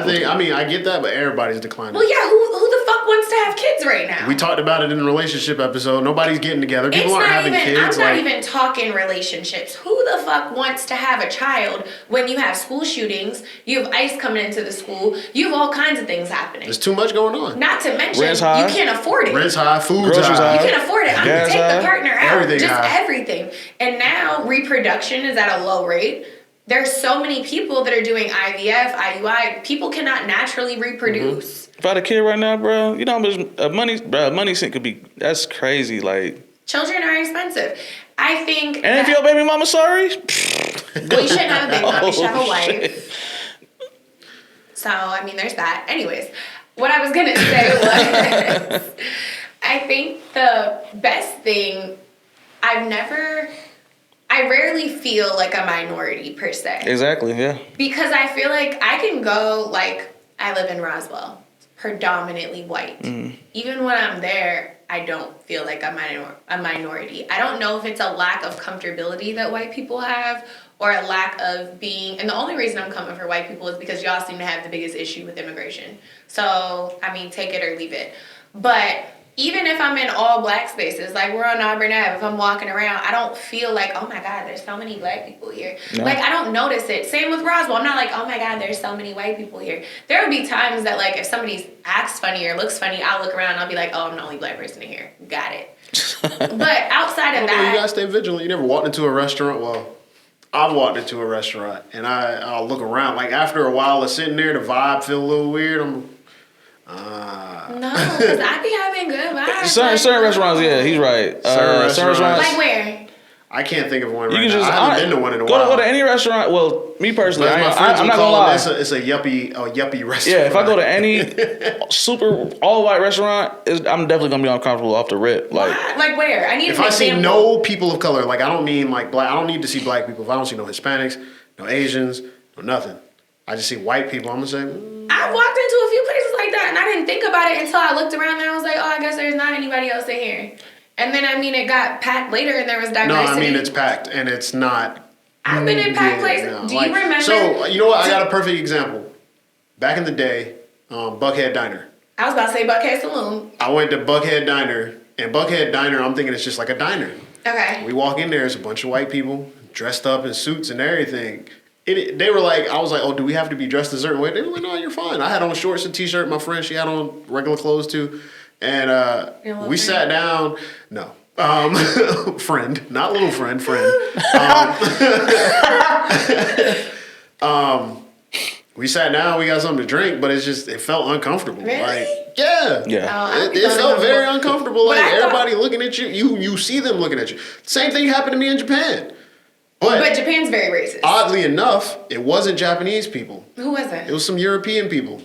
Speaker 3: I get that, but everybody's declining.
Speaker 2: Well, yeah, who the fuck wants to have kids right now?
Speaker 3: We talked about it in the relationship episode. Nobody's getting together. People aren't having kids.
Speaker 2: I'm not even talking relationships. Who the fuck wants to have a child when you have school shootings, you have ICE coming into the school, you have all kinds of things happening.
Speaker 3: There's too much going on.
Speaker 2: Not to mention,
Speaker 1: Rent's high.
Speaker 2: you can't afford it.
Speaker 3: Rent's high, food's
Speaker 1: Groceries
Speaker 3: high.
Speaker 1: high.
Speaker 2: You can't afford it. I'm
Speaker 1: Gas
Speaker 2: gonna take
Speaker 1: high.
Speaker 2: the partner out.
Speaker 3: Everything
Speaker 2: just
Speaker 3: high.
Speaker 2: everything. And now reproduction is at a low rate. There's so many people that are doing IVF, IUI. People cannot naturally reproduce.
Speaker 1: if I had a kid right now, bro, you know how much money sink could be. That's crazy. Like,
Speaker 2: Children are expensive. I think.
Speaker 1: and if your baby mama sorry,
Speaker 2: Well, you shouldn't have a baby mom. You should have a
Speaker 1: Oh,
Speaker 2: wife.
Speaker 1: shit.
Speaker 2: So, I mean, there's that. Anyways, what I was going to say was I think the best thing, I rarely feel like a minority per se.
Speaker 1: Exactly. Yeah.
Speaker 2: Because I feel like I can go, like, I live in Roswell, predominantly white. Even when I'm there, I don't feel like a minority. I don't know if it's a lack of comfortability that white people have or a lack of being, and the only reason I'm coming for white people is because y'all seem to have the biggest issue with immigration. So, I mean, take it or leave it. But even if I'm in all black spaces, like we're on Auburn Ave, if I'm walking around, I don't feel like, oh my God, there's so many black people here.
Speaker 1: No.
Speaker 2: Like, I don't notice it. Same with Roswell. I'm not like, oh my God, there's so many white people here. There will be times that, like, if somebody acts funny or looks funny, I'll look around and I'll be like, oh, I'm the only black person in here. Got it. But outside of
Speaker 3: You
Speaker 2: that,
Speaker 3: gotta stay vigilant. You never walked into a restaurant. Well, I've walked into a restaurant and I'll look around. Like after a while of sitting there, the vibe feel a little weird.
Speaker 2: no, because I be having good vibes.
Speaker 1: Certain restaurants, yeah, he's right.
Speaker 3: Certain restaurants.
Speaker 2: Like where?
Speaker 3: I can't think of one
Speaker 1: You
Speaker 3: right
Speaker 1: can
Speaker 3: now.
Speaker 1: just
Speaker 3: I haven't been to one in a
Speaker 1: go
Speaker 3: while.
Speaker 1: to any restaurant. Well, me personally,
Speaker 3: But my friends
Speaker 1: I'm
Speaker 3: would
Speaker 1: not gonna
Speaker 3: call
Speaker 1: lie.
Speaker 3: it, it's a yuppie restaurant.
Speaker 1: Yeah, if I go to any super all white restaurant, I'm definitely gonna be uncomfortable off the rip. Like,
Speaker 2: Like where? I need
Speaker 3: If
Speaker 2: an
Speaker 3: I see
Speaker 2: example.
Speaker 3: no people of color, like I don't mean like black, I don't need to see black people. If I don't see no Hispanics, no Asians, no nothing, I just see white people, I'm gonna say,
Speaker 2: I walked into a few places like that and I didn't think about it until I looked around and I was like, oh, I guess there's not anybody else in here. And then, I mean, it got packed later and there was diversity.
Speaker 3: no, I mean it's packed and it's not.
Speaker 2: I've been in packed places.
Speaker 3: no.
Speaker 2: Do you remember?
Speaker 3: So, you know what? I got a perfect example. Back in the day, Buckhead Diner.
Speaker 2: I was about to say Buckhead Saloon.
Speaker 3: I went to Buckhead Diner, and Buckhead Diner, I'm thinking it's just like a diner.
Speaker 2: Okay.
Speaker 3: We walk in there, it's a bunch of white people dressed up in suits and everything. They were like, I was like, oh, do we have to be dressed a certain way? They were like, no, you're fine. I had on shorts and t-shirt. My friend, she had on regular clothes too. And we sat down. No. Friend, not little friend. We sat down, we got something to drink, but it felt uncomfortable.
Speaker 2: Really?
Speaker 3: Like, yeah.
Speaker 1: yeah.
Speaker 3: It felt very uncomfortable. Like
Speaker 2: But I thought-
Speaker 3: everybody looking at you. You see them looking at you. Same thing happened to me in Japan.
Speaker 2: But Japan's very racist.
Speaker 3: Oddly enough, it wasn't Japanese people.
Speaker 2: Who was it?
Speaker 3: It was some European people.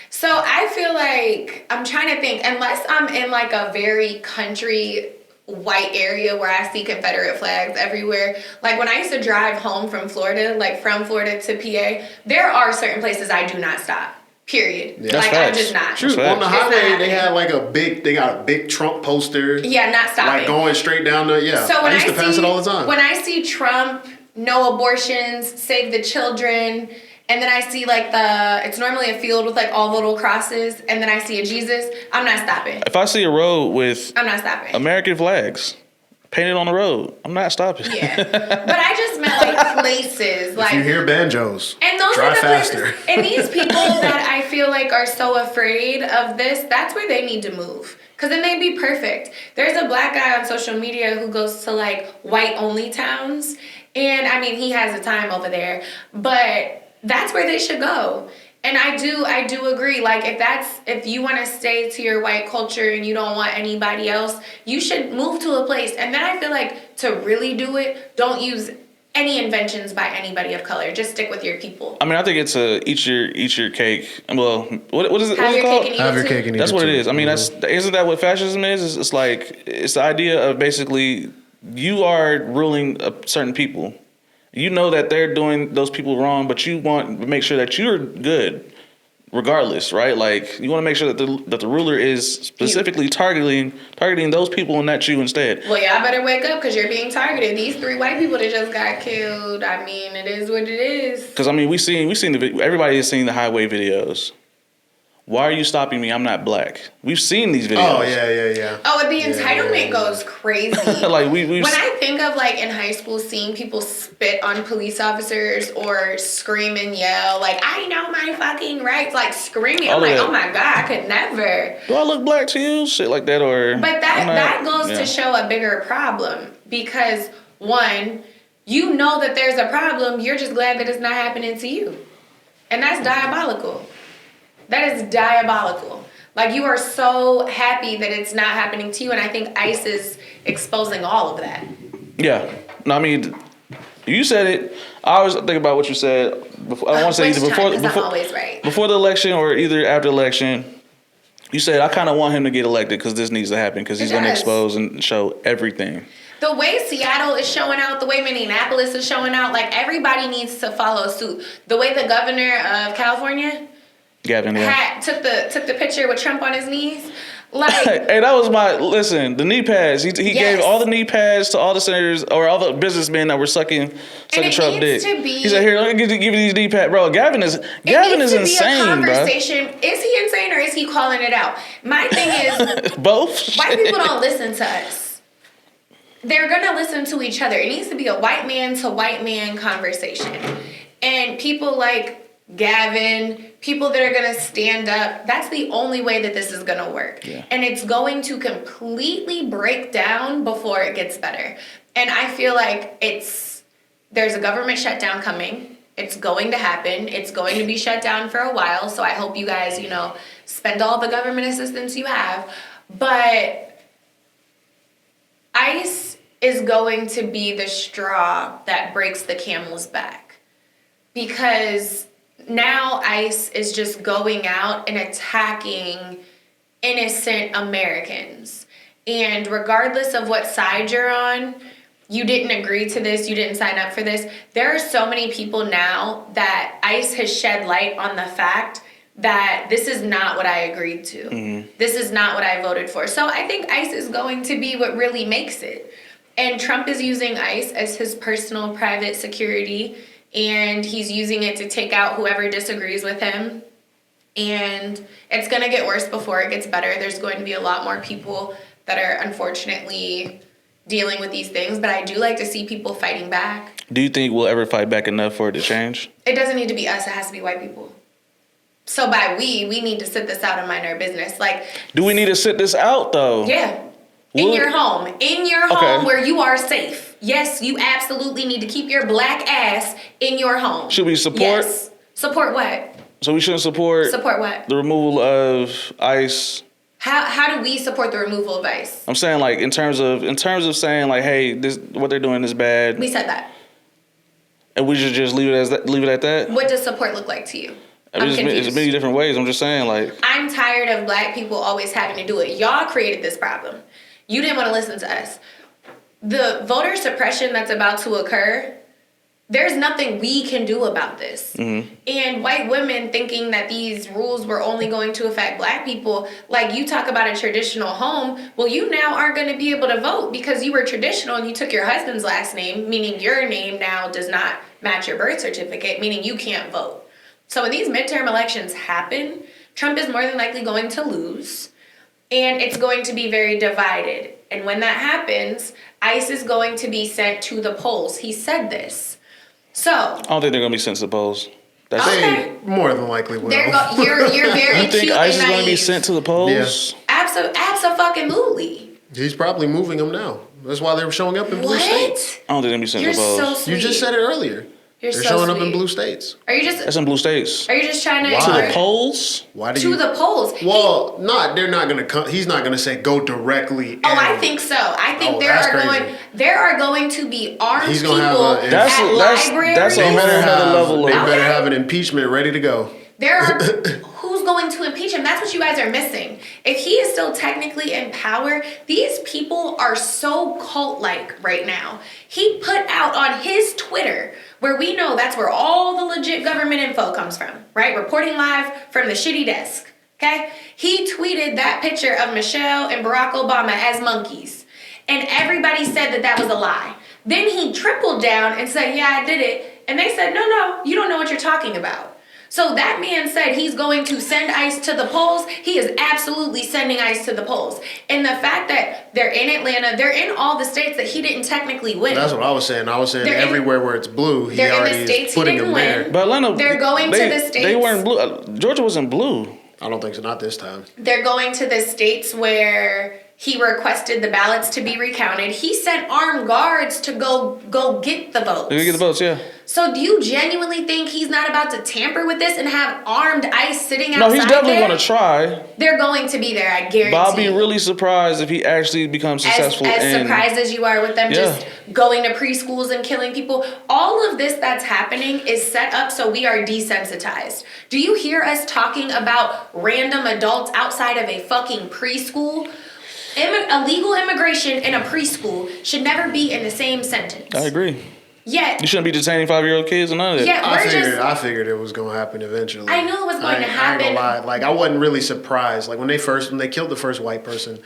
Speaker 2: So I feel like, I'm trying to think, unless I'm in like a very country white area where I see Confederate flags everywhere. Like when I used to drive home from Florida, like from Florida to PA, there are certain places I do not stop. Period.
Speaker 3: Yeah.
Speaker 2: Like, I'm just not.
Speaker 3: True.
Speaker 2: It's
Speaker 3: On the
Speaker 2: not
Speaker 3: highway, they
Speaker 2: happening.
Speaker 3: had they got a big Trump poster.
Speaker 2: Yeah, not stopping.
Speaker 3: Like going straight down the,
Speaker 2: So when
Speaker 3: I used to pass it all the time.
Speaker 2: When I see Trump, no abortions, save the children, and then I see like it's normally a field with like all little crosses, and then I see a Jesus, I'm not stopping.
Speaker 1: If I see a road with
Speaker 2: I'm not stopping.
Speaker 1: American flags painted on the road, I'm not stopping.
Speaker 2: Yeah. But I just meant like places. Like,
Speaker 3: if you hear banjos,
Speaker 2: and those
Speaker 3: drive
Speaker 2: are the
Speaker 3: faster.
Speaker 2: places. And these people that I feel like are so afraid of this, that's where they need to move. Because then they'd be perfect. There's a black guy on social media who goes to like white only towns. And I mean, he has a time over there. But that's where they should go. And I do agree. Like, if you want to stay to your white culture and you don't want anybody else, you should move to a place. And then I feel like to really do it, don't use any inventions by anybody of color. Just stick with your people.
Speaker 1: I mean, I think it's eat your cake. Well, what is it?
Speaker 2: Have
Speaker 1: What's it
Speaker 2: your
Speaker 1: called?
Speaker 2: cake and eat
Speaker 3: Have
Speaker 2: it
Speaker 3: your
Speaker 2: too.
Speaker 3: cake and eat
Speaker 1: That's
Speaker 3: it
Speaker 1: what it
Speaker 3: too.
Speaker 1: is. I mean, isn't that what fascism is? It's like, it's the idea of basically you are ruling certain people. You know that they're doing those people wrong, but you want to make sure that you're good, regardless, right? Like, you want to make sure that the ruler is specifically targeting those people and not you instead.
Speaker 2: Well, y'all better wake up because you're being targeted. These 3 white people that just got killed. I mean, it is what it is.
Speaker 1: Because I mean, we seen the everybody has seen the highway videos. Why are you stopping me? I'm not black. We've seen these videos.
Speaker 3: Oh yeah.
Speaker 2: Oh, and the entitlement goes crazy.
Speaker 1: Like we
Speaker 2: when I think of like in high school seeing people spit on police officers or scream and yell like, I know my fucking rights, like screaming. I'm like, oh my God, I could never.
Speaker 1: Do I look black to you? Shit like that, or
Speaker 2: But that goes to show a bigger problem because one, you know that there's a problem, you're just glad that it's not happening to you. And that's diabolical. That is diabolical. Like, you are so happy that it's not happening to you, and I think ICE is exposing all of that.
Speaker 1: Yeah. No, I mean, you said it. I always think about what you said. Before, I want to say either
Speaker 2: I'm always right.
Speaker 1: before the election or either after the election. You said, I kind of want him to get elected because this needs to happen because he's going to expose and show everything.
Speaker 2: The way Seattle is showing out, the way Minneapolis is showing out, like, everybody needs to follow suit. The way the governor of California
Speaker 1: Gavin,
Speaker 2: took the picture with Trump on his knees. Like,
Speaker 1: hey, that was the knee pads. He gave all the knee pads to all the senators or all the businessmen that were sucking Trump dick. He said, "Here, let me give you these knee pads, bro." Gavin is insane, bro.
Speaker 2: Is he insane or is he calling it out? My thing is,
Speaker 1: both.
Speaker 2: White people don't listen to us. They're gonna listen to each other. It needs to be a white man to white man conversation, and people like Gavin, people that are going to stand up, that's the only way that this is going to work.
Speaker 1: Yeah.
Speaker 2: And it's going to completely break down before it gets better. And I feel like there's a government shutdown coming. It's going to happen. It's going to be shut down for a while. So I hope you guys, spend all the government assistance you have. But ICE is going to be the straw that breaks the camel's back. Because now ICE is just going out and attacking innocent Americans. And regardless of what side you're on, you didn't agree to this, you didn't sign up for this. There are so many people now that ICE has shed light on the fact that this is not what I agreed to. Mm-hmm. This is not what I voted for. So I think ICE is going to be what really makes it. And Trump is using ICE as his personal private security, and he's using it to take out whoever disagrees with him. And it's going to get worse before it gets better. There's going to be a lot more people that are unfortunately dealing with these things, but I do like to see people fighting back.
Speaker 1: Do you think we'll ever fight back enough for it to change?
Speaker 2: It doesn't need to be us, it has to be white people. So by we need to sit this out and mind our business. Like,
Speaker 1: do we need to sit this out though?
Speaker 2: Yeah. In your home where you are safe. Yes, you absolutely need to keep your black ass in your home.
Speaker 1: Should we support?
Speaker 2: Yes. Support what?
Speaker 1: So we shouldn't support
Speaker 2: what?
Speaker 1: The removal of ICE.
Speaker 2: How do we support the removal of ICE?
Speaker 1: I'm saying, like, in terms of saying, like, hey, this what they're doing is bad.
Speaker 2: We said that.
Speaker 1: And we should just leave it at that?
Speaker 2: What does support look like to you?
Speaker 1: There's many different ways. I'm just saying, like,
Speaker 2: I'm tired of black people always having to do it. Y'all created this problem. You didn't want to listen to us. The voter suppression that's about to occur, there's nothing we can do about this.
Speaker 1: Mm-hmm.
Speaker 2: And white women thinking that these rules were only going to affect black people, like you talk about a traditional home, well, you now aren't going to be able to vote because you were traditional and you took your husband's last name, meaning your name now does not match your birth certificate, meaning you can't vote. So when these midterm elections happen, Trump is more than likely going to lose, and it's going to be very divided. And when that happens, ICE is going to be sent to the polls. He said this. So
Speaker 1: I don't think they're gonna be sent to the polls. That's
Speaker 2: Okay.
Speaker 3: They more than likely will.
Speaker 2: you're very
Speaker 1: You think
Speaker 2: cute
Speaker 1: ICE
Speaker 2: and
Speaker 1: is gonna be
Speaker 2: naive.
Speaker 1: sent to the polls?
Speaker 2: Abso-fucking-lutely.
Speaker 3: He's probably moving them now. That's why they were showing up in blue
Speaker 2: What?
Speaker 3: states.
Speaker 1: I don't think they're gonna be sent
Speaker 2: You're
Speaker 1: to the polls.
Speaker 2: so sweet.
Speaker 3: You just said it earlier.
Speaker 2: You're
Speaker 3: They're
Speaker 2: so
Speaker 3: showing up in
Speaker 2: sweet.
Speaker 3: blue states.
Speaker 2: Are you just
Speaker 1: That's in blue states.
Speaker 2: trying to
Speaker 3: Why?
Speaker 1: To the
Speaker 2: encourage-
Speaker 1: polls?
Speaker 3: Why do
Speaker 2: to
Speaker 3: you?
Speaker 2: the polls?
Speaker 3: Well, they're not gonna come. He's not gonna say go directly.
Speaker 2: Oh,
Speaker 3: and-
Speaker 2: I think so. I think
Speaker 3: Oh,
Speaker 2: there
Speaker 3: that's
Speaker 2: are going to be armed
Speaker 3: He's
Speaker 2: people
Speaker 3: gonna have a-
Speaker 1: That's
Speaker 2: at libraries.
Speaker 1: that's a
Speaker 3: They
Speaker 1: whole
Speaker 3: better
Speaker 1: other
Speaker 3: have,
Speaker 1: level
Speaker 3: they
Speaker 1: of.
Speaker 3: better have an impeachment ready to go.
Speaker 2: There are who's going to impeach him? That's what you guys are missing. If he is still technically in power, these people are so cult-like right now. He put out on his Twitter, where we know that's where all the legit government info comes from, right? Reporting live from the shitty desk. Okay? He tweeted that picture of Michelle and Barack Obama as monkeys. And everybody said that that was a lie. Then he tripled down and said, yeah, I did it. And they said, no, you don't know what you're talking about. So that man said he's going to send ICE to the polls. He is absolutely sending ICE to the polls. And the fact that they're in Atlanta, they're in all the states that he didn't technically win.
Speaker 3: That's what I was saying. I was saying
Speaker 2: They're in-
Speaker 3: everywhere where it's blue, he
Speaker 2: they're in the
Speaker 3: already
Speaker 2: states
Speaker 3: is
Speaker 2: he
Speaker 3: putting
Speaker 2: didn't
Speaker 3: them there.
Speaker 2: win.
Speaker 1: But Atlanta,
Speaker 2: They're going to the states.
Speaker 1: They weren't blue. Georgia wasn't blue.
Speaker 3: I don't think so. Not this time.
Speaker 2: They're going to the states where he requested the ballots to be recounted. He sent armed guards to go get the votes.
Speaker 1: They get the votes, yeah.
Speaker 2: So do you genuinely think he's not about to tamper with this and have armed ICE sitting outside
Speaker 1: No, he's definitely
Speaker 2: there?
Speaker 1: going to try.
Speaker 2: They're going to be there, I guarantee.
Speaker 1: But I'll be really surprised if he actually becomes successful.
Speaker 2: As surprised as you are with them
Speaker 1: Yeah.
Speaker 2: just going to preschools and killing people. All of this that's happening is set up so we are desensitized. Do you hear us talking about random adults outside of a fucking preschool? Illegal immigration in a preschool should never be in the same sentence.
Speaker 1: I agree.
Speaker 2: Yet,
Speaker 1: You shouldn't be detaining 5-year-old kids and none of that.
Speaker 2: Yeah.
Speaker 3: I figured it was gonna happen eventually.
Speaker 2: I knew it was going to
Speaker 3: I ain't
Speaker 2: happen.
Speaker 3: gonna lie. Like I wasn't really surprised. Like when they killed the first white person,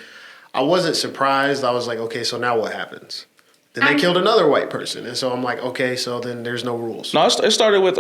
Speaker 3: I wasn't surprised. I was like, okay, so now what happens? Then they killed another white person, and so I'm like, okay, so then there's no rules.
Speaker 1: No, it started with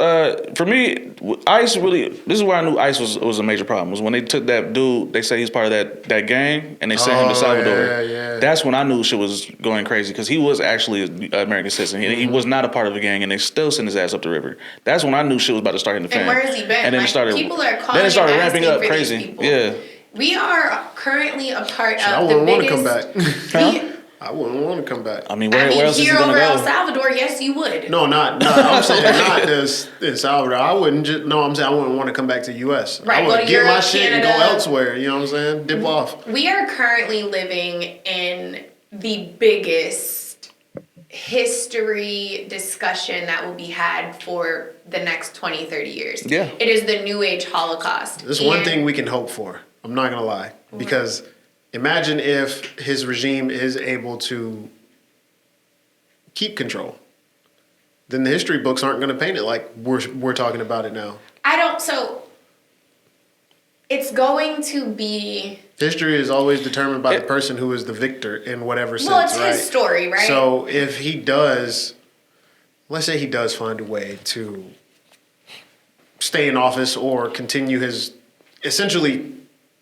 Speaker 1: for me. ICE really. This is where I knew ICE was a major problem. Was when they took that dude. They say he's part of that gang, and they sent him to Salvador.
Speaker 3: Yeah.
Speaker 1: That's when I knew shit was going crazy because he was actually an American citizen. He was not a part of a gang, and they still sent his ass up the river. That's when I knew shit was about to start in the fan.
Speaker 2: And where has he been?
Speaker 1: And then
Speaker 2: Like,
Speaker 1: it started.
Speaker 2: people are calling
Speaker 1: Then it started
Speaker 2: and
Speaker 1: ramping
Speaker 2: asking
Speaker 1: up
Speaker 2: for these
Speaker 1: crazy.
Speaker 2: people.
Speaker 1: Yeah.
Speaker 2: We are currently a part
Speaker 3: I
Speaker 2: of the
Speaker 3: wouldn't want to
Speaker 2: biggest...
Speaker 3: come back.
Speaker 2: We-
Speaker 3: I wouldn't want to come back.
Speaker 1: I mean, where else is he
Speaker 2: here
Speaker 1: gonna
Speaker 2: over El
Speaker 1: go?
Speaker 2: Salvador, yes, you would.
Speaker 3: No, not. I'm saying not this in Salvador. I wouldn't just. No, I'm saying I wouldn't want to come back to the U.S.
Speaker 2: Right,
Speaker 3: I
Speaker 2: go
Speaker 3: would
Speaker 2: to
Speaker 3: get my
Speaker 2: Europe,
Speaker 3: shit and
Speaker 2: Canada.
Speaker 3: go elsewhere. You know what I'm saying? Dip off.
Speaker 2: We are currently living in the biggest history discussion that will be had for the next 20, 30 years.
Speaker 1: Yeah.
Speaker 2: It is the New Age Holocaust.
Speaker 3: There's one
Speaker 2: And
Speaker 3: thing we can hope for. I'm not gonna lie, because imagine if his regime is able to keep control. Then the history books aren't going to paint it like we're talking about it now.
Speaker 2: so it's going to be...
Speaker 3: History is always determined by the person who is the victor in whatever sense,
Speaker 2: Well, it's
Speaker 3: right?
Speaker 2: his story, right?
Speaker 3: So if he does, let's say he does find a way to stay in office or continue his, essentially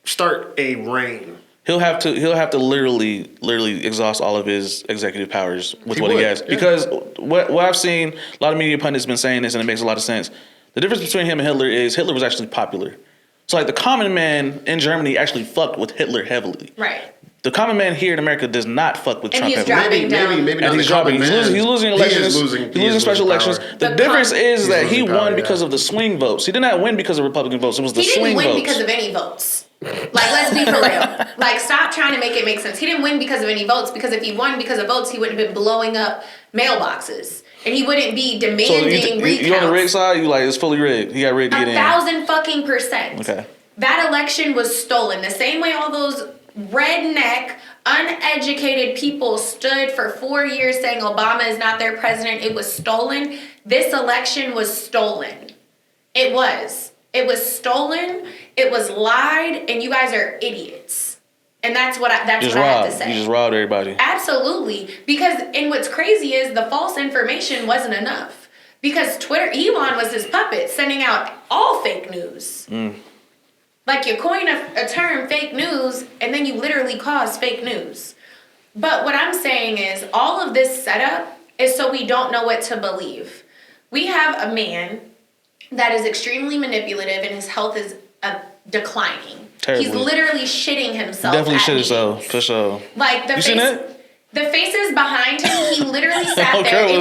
Speaker 3: start a reign.
Speaker 1: He'll have to literally exhaust all of his executive powers with
Speaker 3: He
Speaker 1: what he
Speaker 3: would,
Speaker 1: has.
Speaker 3: yeah.
Speaker 1: Because what I've seen, a lot of media pundits been saying this, and it makes a lot of sense. The difference between him and Hitler is Hitler was actually popular. So like the common man in Germany actually fucked with Hitler heavily.
Speaker 2: Right.
Speaker 1: The common man here in America does not fuck with
Speaker 2: And
Speaker 1: Trump
Speaker 2: he's
Speaker 1: heavily.
Speaker 2: dropping down.
Speaker 3: Maybe
Speaker 1: And
Speaker 3: not
Speaker 1: he's
Speaker 3: the common
Speaker 1: dropping.
Speaker 3: man.
Speaker 1: He's losing
Speaker 3: He
Speaker 1: elections.
Speaker 3: is losing.
Speaker 1: He's losing special
Speaker 3: power.
Speaker 1: elections. The
Speaker 2: The
Speaker 1: difference
Speaker 2: com-
Speaker 1: is
Speaker 3: He's
Speaker 1: that he
Speaker 3: losing power,
Speaker 1: won because
Speaker 3: yeah.
Speaker 1: of the swing votes. He did not win because of Republican votes. It was the
Speaker 2: He
Speaker 1: swing
Speaker 2: didn't win
Speaker 1: votes.
Speaker 2: because of any votes. Like, let's be for real. Like, stop trying to make it make sense. He didn't win because of any votes, because if he won because of votes, he wouldn't have been blowing up mailboxes. And he wouldn't be
Speaker 1: So
Speaker 2: demanding recounts.
Speaker 1: you on the rig side? You like it's fully rigged. He got rigged to get in.
Speaker 2: 1,000% fucking.
Speaker 1: Okay.
Speaker 2: That election was stolen. The same way all those redneck, uneducated people stood for 4 years saying Obama is not their president. It was stolen. This election was stolen. It was. It was stolen. It was lied, and you guys are idiots. And that's what I have to say.
Speaker 1: You just robbed everybody.
Speaker 2: Absolutely. Because, and what's crazy is the false information wasn't enough. Because Twitter, Elon was his puppet, sending out all fake news. Like, you coin a term, fake news, and then you literally cause fake news. But what I'm saying is, all of this setup is so we don't know what to believe. We have a man that is extremely manipulative, and his health is declining.
Speaker 1: Terribly.
Speaker 2: He's literally shitting himself.
Speaker 1: Definitely shit
Speaker 2: meetings.
Speaker 1: himself, for sure.
Speaker 2: Like,
Speaker 1: You seen that?
Speaker 2: the faces behind him, he literally sat there.
Speaker 1: She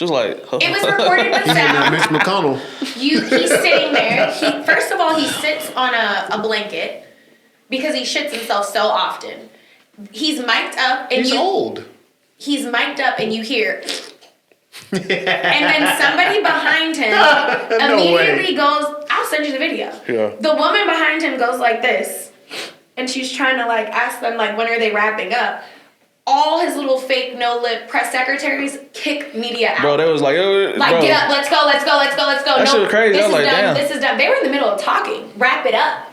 Speaker 1: was like,
Speaker 2: it was recorded with sound.
Speaker 3: Mitch McConnell.
Speaker 2: He's sitting there. First of all, he sits on a blanket because he shits himself so often. He's mic'd up, and
Speaker 3: He's old.
Speaker 2: He's mic'd up, and you hear. And then somebody behind him immediately goes, I'll send you the video.
Speaker 1: Yeah.
Speaker 2: The woman behind him goes like this, and she's trying to like ask them like, when are they wrapping up? All his little fake no-lip press secretaries kick media out.
Speaker 1: Bro, they was like,
Speaker 2: get up, let's go.
Speaker 1: That shit was crazy.
Speaker 2: This
Speaker 1: I
Speaker 2: is
Speaker 1: was like,
Speaker 2: done.
Speaker 1: damn.
Speaker 2: This is done. They were in the middle of talking. Wrap it up.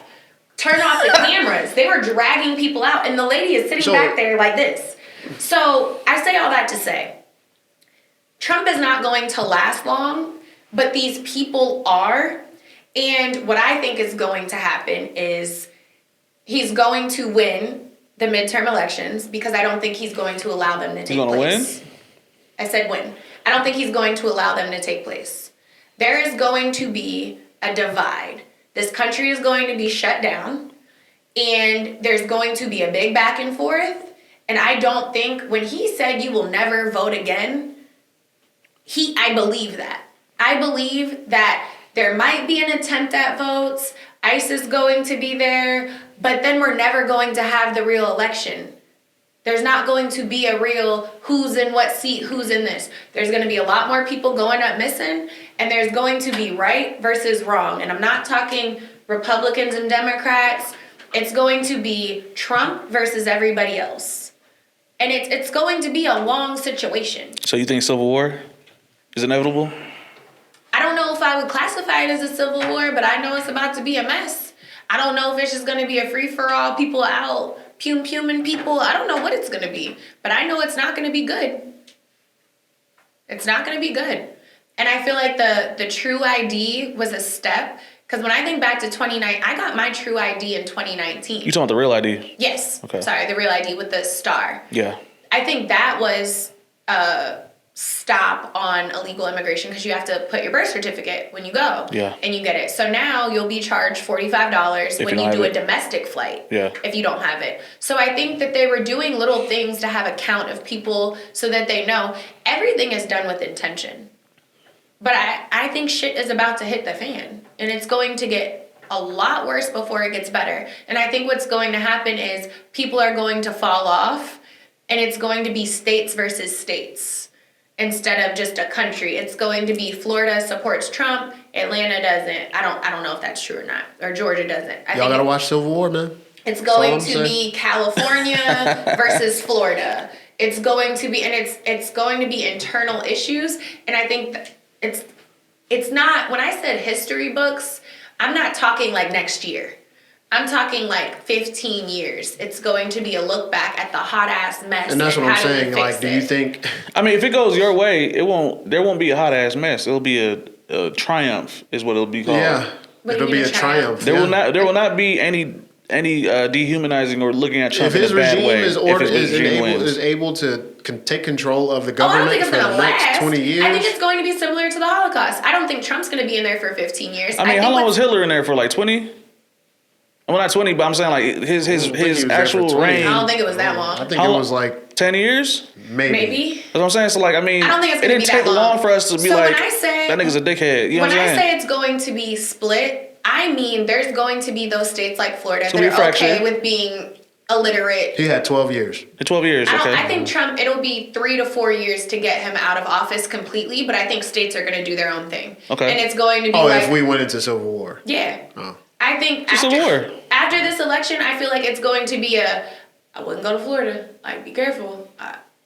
Speaker 2: Turn off the cameras. They were dragging people out, and the lady is sitting back there like this. So I say all that to say, Trump is not going to last long, but these people are. And what I think is going to happen is he's going to win the midterm elections because I don't think he's going to allow them to take place.
Speaker 1: Win?
Speaker 2: I said win. I don't think he's going to allow them to take place. There is going to be a divide. This country is going to be shut down, and there's going to be a big back and forth. And I don't think when he said you will never vote again, I believe that. I believe that there might be an attempt at votes. ICE is going to be there, but then we're never going to have the real election. There's not going to be a real who's in what seat, who's in this. There's going to be a lot more people going up missing, and there's going to be right versus wrong. And I'm not talking Republicans and Democrats. It's going to be Trump versus everybody else. And it's going to be a long situation.
Speaker 1: So you think civil war is inevitable?
Speaker 2: I don't know if I would classify it as a civil war, but I know it's about to be a mess. I don't know if it's just going to be a free-for-all, people out, pum-puming people. I don't know what it's going to be, but I know it's not going to be good. It's not going to be good. And I feel like the True ID was a step, because when I think back to 2019, I got my True ID in 2019.
Speaker 1: You talking about the real ID?
Speaker 2: Yes.
Speaker 1: Okay.
Speaker 2: Sorry, the real ID with the star.
Speaker 1: Yeah.
Speaker 2: I think that was a stop on illegal immigration because you have to put your birth certificate when you go.
Speaker 1: Yeah.
Speaker 2: And you get it. So now you'll be charged $45 when you do a domestic flight.
Speaker 1: Yeah.
Speaker 2: If you don't have it. So I think that they were doing little things to have a count of people so that they know everything is done with intention. But I think shit is about to hit the fan. And it's going to get a lot worse before it gets better. And I think what's going to happen is people are going to fall off, and it's going to be states versus states instead of just a country. It's going to be Florida supports Trump, Atlanta doesn't. I don't know if that's true or not, or Georgia doesn't.
Speaker 3: Y'all gotta watch Civil War, man.
Speaker 2: It's going to be California versus Florida. It's going to be, and it's going to be internal issues. And I think that it's not, when I said history books, I'm not talking like next year. I'm talking like 15 years. It's going to be a look back at the hot ass mess.
Speaker 3: And that's what I'm saying. Like, do you think?
Speaker 1: I mean, if it goes your way, there won't be a hot ass mess. It'll be a triumph, is what it'll be called.
Speaker 3: Yeah, it'll be a triumph.
Speaker 1: There will not be any dehumanizing or looking at Trump
Speaker 3: if his
Speaker 1: in a bad
Speaker 3: regime
Speaker 1: way.
Speaker 3: is able to take control of the government for the next 20 years.
Speaker 2: I think it's going to be similar to the Holocaust. I don't think Trump's going to be in there for 15 years.
Speaker 1: I mean, how long was Hitler in there for? Like 20? Well, not 20, but I'm saying like his actual reign.
Speaker 2: I don't think it was that long.
Speaker 3: I think it was like
Speaker 1: 10 years.
Speaker 2: Maybe.
Speaker 1: That's what I'm saying. So like, I mean,
Speaker 2: I don't think it's
Speaker 1: it
Speaker 2: going
Speaker 1: didn't
Speaker 2: to be
Speaker 1: take
Speaker 2: that
Speaker 1: long for us to be like,
Speaker 2: when I say,
Speaker 1: that nigga's a dickhead. You know what I'm saying?
Speaker 2: When I say it's going to be split, I mean there's going to be those states like Florida
Speaker 1: So
Speaker 2: that are okay with being illiterate.
Speaker 3: He had 12 years.
Speaker 1: 12 years, okay.
Speaker 2: I think Trump, it'll be 3 to 4 years to get him out of office completely, but I think states are going to do their own thing.
Speaker 1: Okay.
Speaker 2: And it's going to be
Speaker 3: if we went into Civil War.
Speaker 2: Yeah.
Speaker 3: Oh.
Speaker 2: I think
Speaker 1: It's a war.
Speaker 2: after this election, I feel like it's going to be I wouldn't go to Florida. Like, be careful.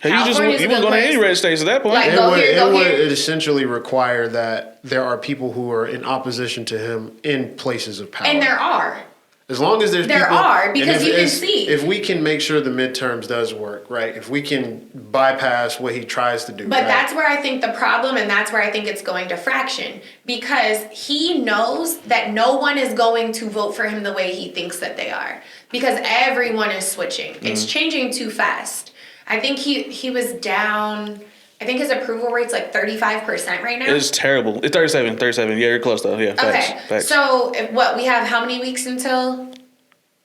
Speaker 1: Hey, you
Speaker 2: California's a
Speaker 1: wouldn't
Speaker 2: good
Speaker 1: go to
Speaker 2: place.
Speaker 1: any red states at that point.
Speaker 2: Like,
Speaker 3: It
Speaker 2: go
Speaker 3: would,
Speaker 2: here,
Speaker 3: it
Speaker 2: go
Speaker 3: would
Speaker 2: here.
Speaker 3: essentially require that there are people who are in opposition to him in places of power.
Speaker 2: And there are.
Speaker 3: As long as there's
Speaker 2: There
Speaker 3: people,
Speaker 2: are, because
Speaker 3: and
Speaker 2: you can see.
Speaker 3: if we can make sure the midterms does work, right? If we can bypass what he tries to do,
Speaker 2: But
Speaker 3: right?
Speaker 2: that's where I think the problem, and that's where I think it's going to fraction, because he knows that no one is going to vote for him the way he thinks that they are, because everyone is switching. It's changing too fast. I think he was down. I think his approval rate's like 35% right now.
Speaker 1: It's terrible. It's 37. Yeah, you're close though. Yeah,
Speaker 2: Okay,
Speaker 1: facts.
Speaker 2: so we have how many weeks until?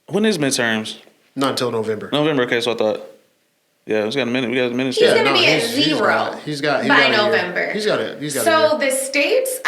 Speaker 1: When is midterms?
Speaker 3: Not until November.
Speaker 1: November. Okay, so I thought. Yeah, we got a minute.
Speaker 2: He's gonna be at zero
Speaker 3: He's got
Speaker 2: by
Speaker 3: a year.
Speaker 2: November.
Speaker 3: He's got it.
Speaker 2: So the states,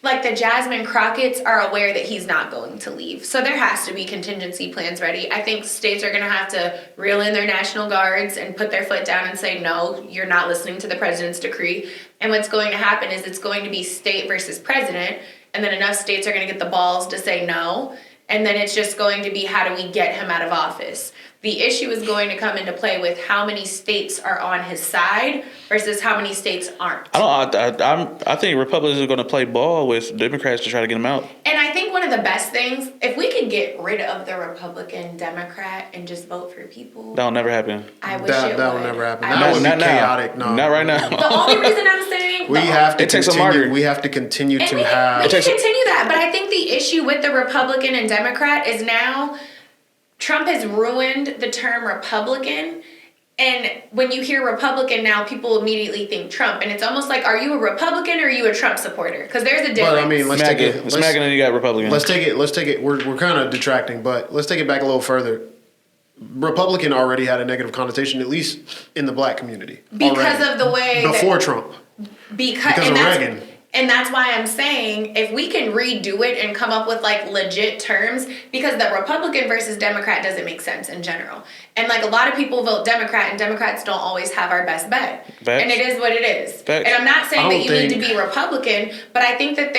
Speaker 2: like the Jasmine Crockett's, are aware that he's not going to leave. So there has to be contingency plans ready. I think states are going to have to reel in their National Guards and put their foot down and say, no, you're not listening to the president's decree. And what's going to happen is it's going to be state versus president. And then enough states are going to get the balls to say no. And then it's just going to be, how do we get him out of office? The issue is going to come into play with how many states are on his side versus how many states aren't.
Speaker 1: I think Republicans are going to play ball with Democrats to try to get him out.
Speaker 2: And I think one of the best things, if we could get rid of the Republican Democrat and just vote for people,
Speaker 1: That'll never happen.
Speaker 2: I wish it would.
Speaker 3: That will never happen.
Speaker 2: I
Speaker 3: That
Speaker 2: wish-
Speaker 3: would be
Speaker 1: Not now.
Speaker 3: chaotic. No,
Speaker 1: Not right now.
Speaker 2: The only reason I'm saying
Speaker 3: We have to
Speaker 1: It takes a
Speaker 3: continue.
Speaker 1: martyr.
Speaker 3: We have to continue
Speaker 2: and
Speaker 3: to
Speaker 2: we
Speaker 3: have.
Speaker 2: can continue that, but I think the issue with the Republican and Democrat is now Trump has ruined the term Republican. And when you hear Republican now, people immediately think Trump. And it's almost like, are you a Republican or are you a Trump supporter? Because there's a difference.
Speaker 3: But I mean, let's take it.
Speaker 1: It's MAGA and you got Republicans.
Speaker 3: Let's take it. We're kind of detracting, but let's take it back a little further. Republican already had a negative connotation, at least in the black community.
Speaker 2: Because
Speaker 3: already.
Speaker 2: of the way
Speaker 3: before Trump.
Speaker 2: Because
Speaker 3: of Reagan.
Speaker 2: And that's why I'm saying, if we can redo it and come up with like legit terms, because the Republican versus Democrat doesn't make sense in general. And like a lot of people vote Democrat, and Democrats don't always have our best bet.
Speaker 1: Facts.
Speaker 2: And it is what it is.
Speaker 1: Facts.
Speaker 2: And I'm not saying that you need to
Speaker 3: think-
Speaker 2: be Republican, but I think that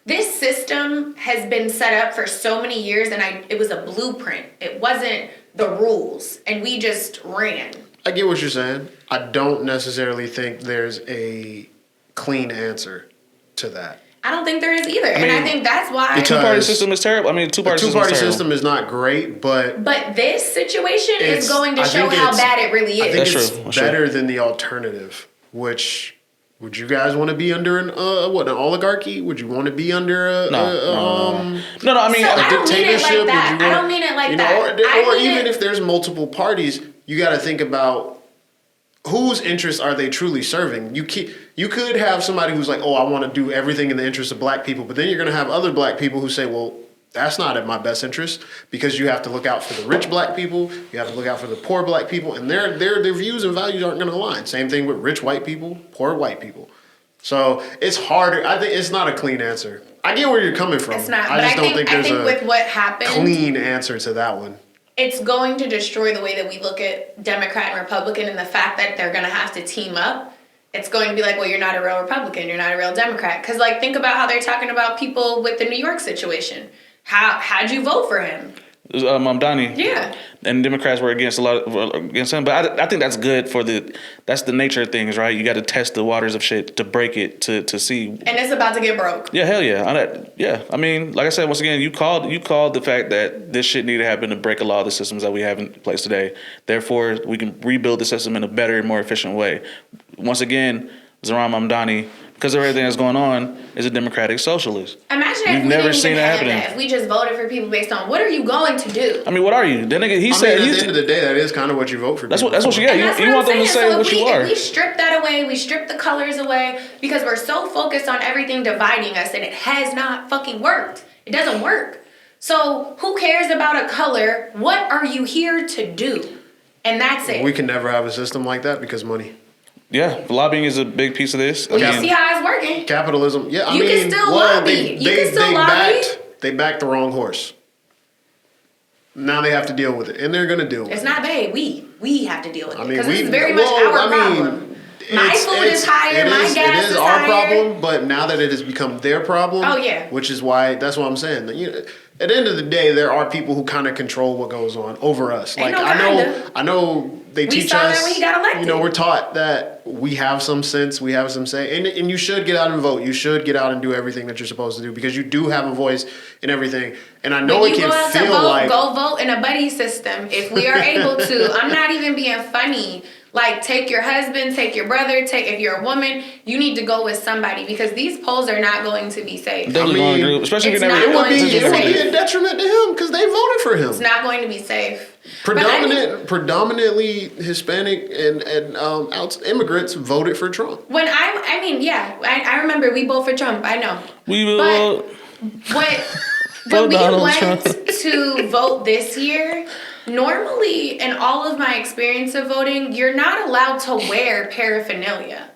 Speaker 2: this system has been set up for so many years, and it was a blueprint. It wasn't the rules, and we just ran.
Speaker 3: I get what you're saying. I don't necessarily think there's a clean answer to that.
Speaker 2: I don't think there is either. And I think that's why.
Speaker 1: The two-party
Speaker 3: Because
Speaker 1: system is terrible. I mean,
Speaker 3: The two-party system is not great, but
Speaker 2: But this situation is
Speaker 3: It's-
Speaker 2: going to
Speaker 3: I
Speaker 2: show
Speaker 3: think
Speaker 2: how
Speaker 3: it's-
Speaker 2: bad it really
Speaker 3: I
Speaker 2: is.
Speaker 3: think
Speaker 1: That's
Speaker 3: it's
Speaker 1: true. That's true.
Speaker 3: better than the alternative. Which would you guys want to be under an oligarchy? Would you want to be under a
Speaker 1: No. I mean,
Speaker 2: So I don't mean it like
Speaker 3: dictatorship?
Speaker 2: that.
Speaker 3: Would you
Speaker 2: I
Speaker 3: want-
Speaker 2: don't mean it like
Speaker 3: you know,
Speaker 2: that.
Speaker 3: Or
Speaker 2: I mean
Speaker 3: even
Speaker 2: it-
Speaker 3: if there's multiple parties, you got to think about whose interests are they truly serving. You could have somebody who's like, oh, I want to do everything in the interest of black people, but then you're going to have other black people who say, well, that's not in my best interest, because you have to look out for the rich black people, you have to look out for the poor black people, and their views and values aren't going to align. Same thing with rich white people, poor white people. So it's harder. I think it's not a clean answer. I get where you're coming from.
Speaker 2: It's not.
Speaker 3: I
Speaker 2: But
Speaker 3: just don't think
Speaker 2: I
Speaker 3: there's
Speaker 2: think with
Speaker 3: a
Speaker 2: what happened,
Speaker 3: clean answer to that one.
Speaker 2: it's going to destroy the way that we look at Democrat and Republican, and the fact that they're going to have to team up. It's going to be like, well, you're not a real Republican, you're not a real Democrat. Because like, think about how they're talking about people with the New York situation. How'd you vote for him?
Speaker 1: Donnie.
Speaker 2: Yeah.
Speaker 1: And Democrats were against him, but I think that's good that's the nature of things, right? You got to test the waters of shit to break it to see.
Speaker 2: And it's about to get broke.
Speaker 1: Yeah, hell yeah, I mean, like I said, once again, you called the fact that this shit needed to happen to break a lot of the systems that we have in place today. Therefore, we can rebuild the system in a better, more efficient way. Once again, Zohran Mamdani, because of everything that's going on, is a democratic socialist.
Speaker 2: Imagine if
Speaker 1: We've
Speaker 2: we
Speaker 1: never
Speaker 2: didn't
Speaker 1: seen
Speaker 2: even
Speaker 1: that
Speaker 2: have
Speaker 1: happening.
Speaker 2: that. If we just voted for people based on what are you going to do?
Speaker 1: I mean, what are you? That nigga, he
Speaker 3: I
Speaker 1: said
Speaker 3: mean, at
Speaker 1: he's.
Speaker 3: the end of the day, that is kind of what you vote for.
Speaker 1: That's
Speaker 3: people.
Speaker 1: what you got.
Speaker 2: And that's
Speaker 1: You
Speaker 2: what
Speaker 1: want
Speaker 2: I'm
Speaker 1: them to
Speaker 2: saying.
Speaker 1: say what you are.
Speaker 2: If we strip that away, we strip the colors away, because we're so focused on everything dividing us, and it has not fucking worked. It doesn't work. So who cares about a color? What are you here to do? And that's it.
Speaker 3: We can never have a system like that because money.
Speaker 1: Yeah, lobbying is a big piece of this.
Speaker 2: Well,
Speaker 1: Again,
Speaker 2: you see how it's working.
Speaker 3: Capitalism. Yeah, I
Speaker 2: You
Speaker 3: mean,
Speaker 2: can still
Speaker 3: well,
Speaker 2: lobby.
Speaker 3: they,
Speaker 2: You
Speaker 3: they,
Speaker 2: can still
Speaker 3: they
Speaker 2: lobby.
Speaker 3: They backed the wrong horse. Now they have to deal with it, and they're going to deal with
Speaker 2: It's
Speaker 3: it.
Speaker 2: not they. We have to deal with it
Speaker 3: I mean,
Speaker 2: because this is very much our problem. My food is higher. My gas is
Speaker 3: our
Speaker 2: higher.
Speaker 3: problem, but now that it has become their problem,
Speaker 2: Oh, yeah.
Speaker 3: which is why that's what I'm saying. At the end of the day, there are people who kind of control what goes on over us.
Speaker 2: Ain't
Speaker 3: Like
Speaker 2: no
Speaker 3: I know they
Speaker 2: We
Speaker 3: teach
Speaker 2: saw
Speaker 3: us.
Speaker 2: that when he got elected.
Speaker 3: We're taught that we have some sense, we have some say, and you should get out and vote. You should get out and do everything that you're supposed to do because you do have a voice in everything. And I know
Speaker 2: When
Speaker 3: it
Speaker 2: you
Speaker 3: can
Speaker 2: go out to
Speaker 3: feel
Speaker 2: vote,
Speaker 3: like
Speaker 2: go vote in a buddy system. If we are able to, I'm not even being funny. Like, take your husband, take your brother, if you're a woman, you need to go with somebody because these polls are not going to be safe.
Speaker 1: Definitely going to group, especially if
Speaker 2: it's
Speaker 1: you never.
Speaker 2: not
Speaker 3: it would
Speaker 2: going
Speaker 3: be
Speaker 2: to be safe.
Speaker 3: a detriment to him because they voted for him.
Speaker 2: It's not going to be safe. But I mean,
Speaker 3: Predominantly Hispanic and immigrants voted for Trump.
Speaker 2: when I remember we both for Trump. I know.
Speaker 1: We
Speaker 2: But
Speaker 1: will.
Speaker 2: when we
Speaker 1: Donald
Speaker 2: went
Speaker 1: Trump.
Speaker 2: to vote this year, normally in all of my experience of voting, you're not allowed to wear paraphernalia.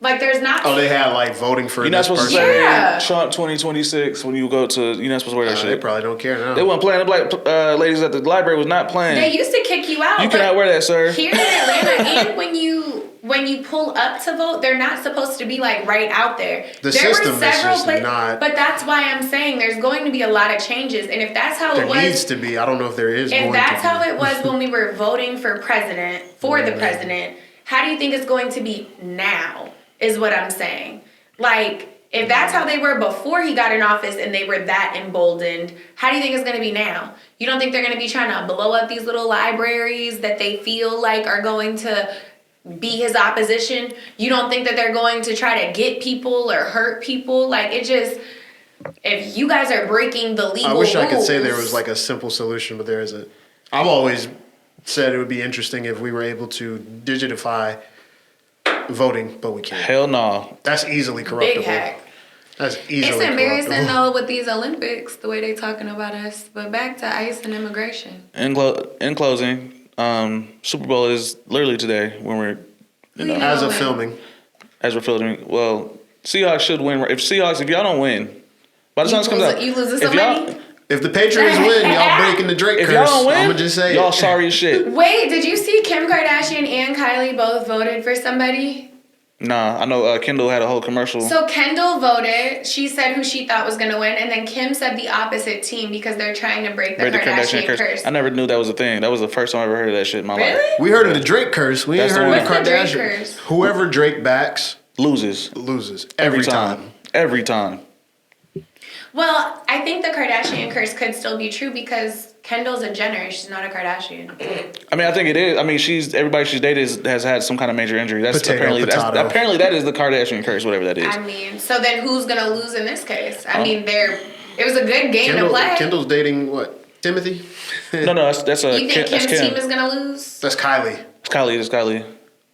Speaker 2: Like there's not.
Speaker 3: Oh, they had like voting for
Speaker 1: You're not
Speaker 3: this
Speaker 1: supposed to
Speaker 3: person.
Speaker 1: say
Speaker 2: Yeah.
Speaker 1: Trump 2026 when you go to. You're not supposed to wear that
Speaker 3: They
Speaker 1: shit.
Speaker 3: probably don't care now.
Speaker 1: They weren't playing. The black ladies at the library was not playing.
Speaker 2: They used to kick you out.
Speaker 1: You
Speaker 2: but
Speaker 1: cannot wear that, sir.
Speaker 2: Here in Atlanta, and when you pull up to vote, they're not supposed to be like right out there.
Speaker 3: The
Speaker 2: there
Speaker 3: system
Speaker 2: were
Speaker 3: is
Speaker 2: several
Speaker 3: just
Speaker 2: places,
Speaker 3: not-
Speaker 2: but that's why I'm saying there's going to be a lot of changes, and if that's how
Speaker 3: There
Speaker 2: it was,
Speaker 3: needs to be. I don't know if there is.
Speaker 2: if
Speaker 3: going
Speaker 2: that's
Speaker 3: to
Speaker 2: how
Speaker 3: be.
Speaker 2: it was when we were voting for the president, how do you think it's going to be now? Is what I'm saying. Like, if that's how they were before he got in office and they were that emboldened, how do you think it's going to be now? You don't think they're going to be trying to blow up these little libraries that they feel like are going to be his opposition? You don't think that they're going to try to get people or hurt people? Like, it just, if you guys are breaking the legal
Speaker 3: I wish I could
Speaker 2: rules-
Speaker 3: say there was like a simple solution, but there isn't. I've always said it would be interesting if we were able to digitify voting, but we can't.
Speaker 1: Hell no.
Speaker 3: That's easily corruptible.
Speaker 2: Big hack.
Speaker 3: That's easily
Speaker 2: It's embarrassing
Speaker 3: corruptible.
Speaker 2: though with these Olympics, the way they talking about us. But back to ICE and immigration.
Speaker 1: In closing, Super Bowl is literally today when we're,
Speaker 3: As of filming.
Speaker 1: as we're filming. Well, Seahawks should win. If y'all don't win, by the time this comes out,
Speaker 2: You losing
Speaker 1: if
Speaker 2: some
Speaker 1: y'all,
Speaker 2: money?
Speaker 3: If the Patriots win, y'all breaking the Drake
Speaker 1: if
Speaker 3: curse.
Speaker 1: y'all don't win,
Speaker 3: I'm gonna just say
Speaker 1: y'all
Speaker 3: it.
Speaker 1: sorry as shit.
Speaker 2: Wait, did you see Kim Kardashian and Kylie both voted for somebody?
Speaker 1: Nah, I know Kendall had a whole commercial.
Speaker 2: So Kendall voted. She said who she thought was going to win. And then Kim said the opposite team because they're trying to break the Kardashian curse.
Speaker 1: I never knew that was a thing. That was the first time I ever heard of that shit in my life.
Speaker 2: Really?
Speaker 3: We heard of the Drake curse. We ain't
Speaker 1: That's the
Speaker 3: heard
Speaker 1: one.
Speaker 3: of the
Speaker 2: What's the Drake
Speaker 3: Kardashian.
Speaker 2: curse?
Speaker 3: Whoever Drake backs
Speaker 1: Loses
Speaker 3: loses
Speaker 1: every time. Every time.
Speaker 2: Well, I think the Kardashian curse could still be true because Kendall's a Jenner. She's not a Kardashian.
Speaker 1: I mean, I think it is. I mean, everybody she's dated has had some kind of major injury. That's
Speaker 3: Potato.
Speaker 1: apparently that is the Kardashian curse, whatever that is.
Speaker 2: I mean, so then who's going to lose in this case? I mean, it was a good game to play.
Speaker 3: Kendall's dating what? Timothy?
Speaker 1: No, that's a
Speaker 2: You think
Speaker 1: that's
Speaker 2: Kim's
Speaker 1: Kim.
Speaker 2: team is going to lose?
Speaker 3: That's Kylie.
Speaker 1: It's Kylie.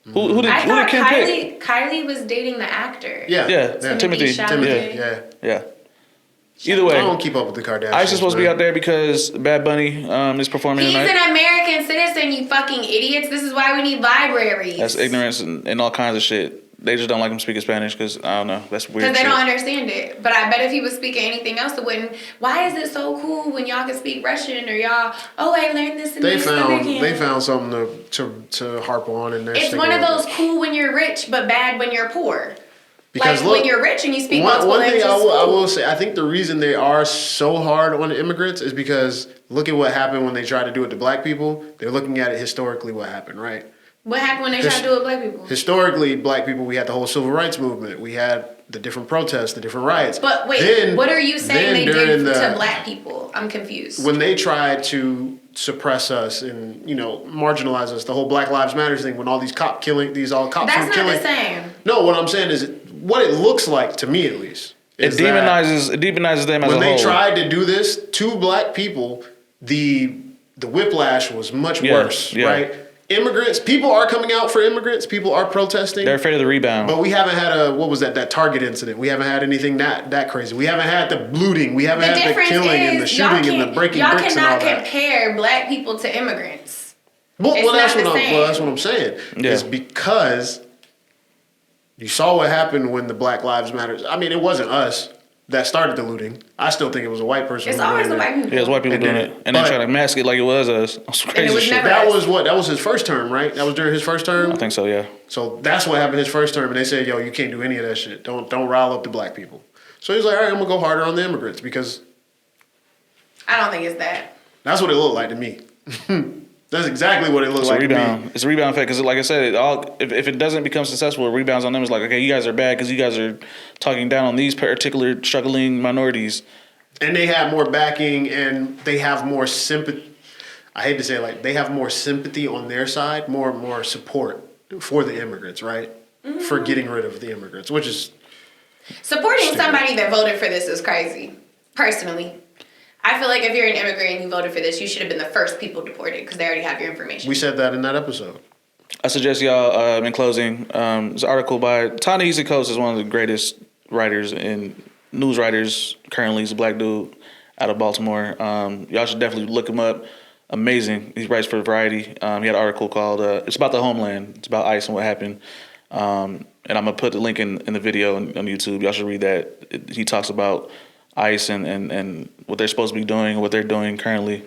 Speaker 1: Who
Speaker 2: I
Speaker 1: did
Speaker 2: thought
Speaker 1: Kim pick?
Speaker 2: Kylie was dating the actor.
Speaker 1: Yeah, Timothy.
Speaker 2: Chalamet.
Speaker 3: Yeah.
Speaker 1: Yeah. Either way,
Speaker 3: I don't keep up with the Kardashians.
Speaker 1: Ice is supposed to be
Speaker 3: man.
Speaker 1: out there because Bad Bunny is performing
Speaker 2: He's
Speaker 1: tonight.
Speaker 2: an American citizen, you fucking idiots. This is why we need libraries.
Speaker 1: That's ignorance and all kinds of shit. They just don't like him speaking Spanish because, I don't know, that's weird
Speaker 2: Because they
Speaker 1: shit.
Speaker 2: don't understand it. But I bet if he was speaking anything else, it wouldn't. Why is it so cool when y'all can speak Russian or y'all, I learned this in
Speaker 3: They
Speaker 2: this other
Speaker 3: found something to harp on in there.
Speaker 2: It's one of those cool when you're rich, but bad when you're poor.
Speaker 3: Because
Speaker 2: like
Speaker 3: look,
Speaker 2: when you're rich and you speak
Speaker 3: one
Speaker 2: multiple
Speaker 3: thing
Speaker 2: languages.
Speaker 3: I will say, I think the reason they are so hard on immigrants is because look at what happened when they tried to do it to black people. They're looking at it historically what happened, right?
Speaker 2: What happened when they tried to do it with black people?
Speaker 3: Historically, black people, we had the whole civil rights movement. We had the different protests, the different riots.
Speaker 2: But wait,
Speaker 3: Then-
Speaker 2: what are you saying
Speaker 3: then
Speaker 2: they
Speaker 3: during
Speaker 2: did to
Speaker 3: the-
Speaker 2: black people? I'm confused.
Speaker 3: When they tried to suppress us and, marginalize us, the whole Black Lives Matter thing, when all these cops
Speaker 2: That's
Speaker 3: were
Speaker 2: not
Speaker 3: killing.
Speaker 2: the same.
Speaker 3: No, what I'm saying is what it looks like to me at least.
Speaker 1: It
Speaker 3: is that
Speaker 1: demonizes them as a
Speaker 3: when
Speaker 1: whole.
Speaker 3: they tried to do this to black people, the whiplash was much
Speaker 1: Yeah,
Speaker 3: worse,
Speaker 1: yeah.
Speaker 3: right? Immigrants, people are coming out for immigrants. People are protesting.
Speaker 1: They're afraid of the rebound.
Speaker 3: But we haven't had what was that Target incident. We haven't had anything that crazy. We haven't had the looting. We haven't
Speaker 2: The
Speaker 3: had the
Speaker 2: difference
Speaker 3: killing and the
Speaker 2: is
Speaker 3: shooting and the breaking
Speaker 2: y'all
Speaker 3: bricks and all
Speaker 2: cannot
Speaker 3: that.
Speaker 2: compare black people to immigrants.
Speaker 3: Well,
Speaker 2: It's
Speaker 3: that's
Speaker 2: not the same.
Speaker 3: that's what I'm saying.
Speaker 1: Yeah.
Speaker 3: It's because you saw what happened when the Black Lives Matter. I mean, it wasn't us. that started the looting. I still think it was a white person.
Speaker 2: It's
Speaker 3: who
Speaker 2: always
Speaker 3: went
Speaker 2: the
Speaker 3: in
Speaker 2: white people.
Speaker 1: Yeah, it's white people
Speaker 3: And
Speaker 1: doing
Speaker 3: then-
Speaker 1: it, and then
Speaker 3: but-
Speaker 1: try to mask it like it was us. Some crazy
Speaker 2: it was
Speaker 1: shit.
Speaker 2: never-
Speaker 3: That was what? That was his first term, right? That was during his first term?
Speaker 1: I think so. Yeah.
Speaker 3: So that's what happened his first term, and they said, "Yo, you can't do any of that shit. Don't rile up the black people." So he's like, "All right, I'm gonna go harder on the immigrants because
Speaker 2: I don't think it's that.
Speaker 3: that's what it looked like to me." That's exactly what it looked
Speaker 1: It's
Speaker 3: like
Speaker 1: a
Speaker 3: to
Speaker 1: rebound.
Speaker 3: me.
Speaker 1: It's a rebound effect because, like I said, if it doesn't become successful, it rebounds on them. It's like, okay, you guys are bad because you guys are talking down on these particular struggling minorities.
Speaker 3: And they have more backing, and they have more sympathy. I hate to say it, like they have more sympathy on their side, more support for the immigrants, right? For getting rid of the immigrants, which is
Speaker 2: Supporting somebody that voted for this is crazy. Personally, I feel like if you're an immigrant and you voted for this, you should have been the first people deported because they already have your information.
Speaker 3: we said that in that episode.
Speaker 1: I suggest y'all, in closing, this article by Ta-Nehisi Coates is one of the greatest writers and news writers currently. He's a black dude out of Baltimore. Y'all should definitely look him up. Amazing. He writes for Variety. He had an article called, it's about the homeland. It's about ICE and what happened. And I'm going to put the link in the video on YouTube. Y'all should read that. He talks about ICE and what they're supposed to be doing, what they're doing currently,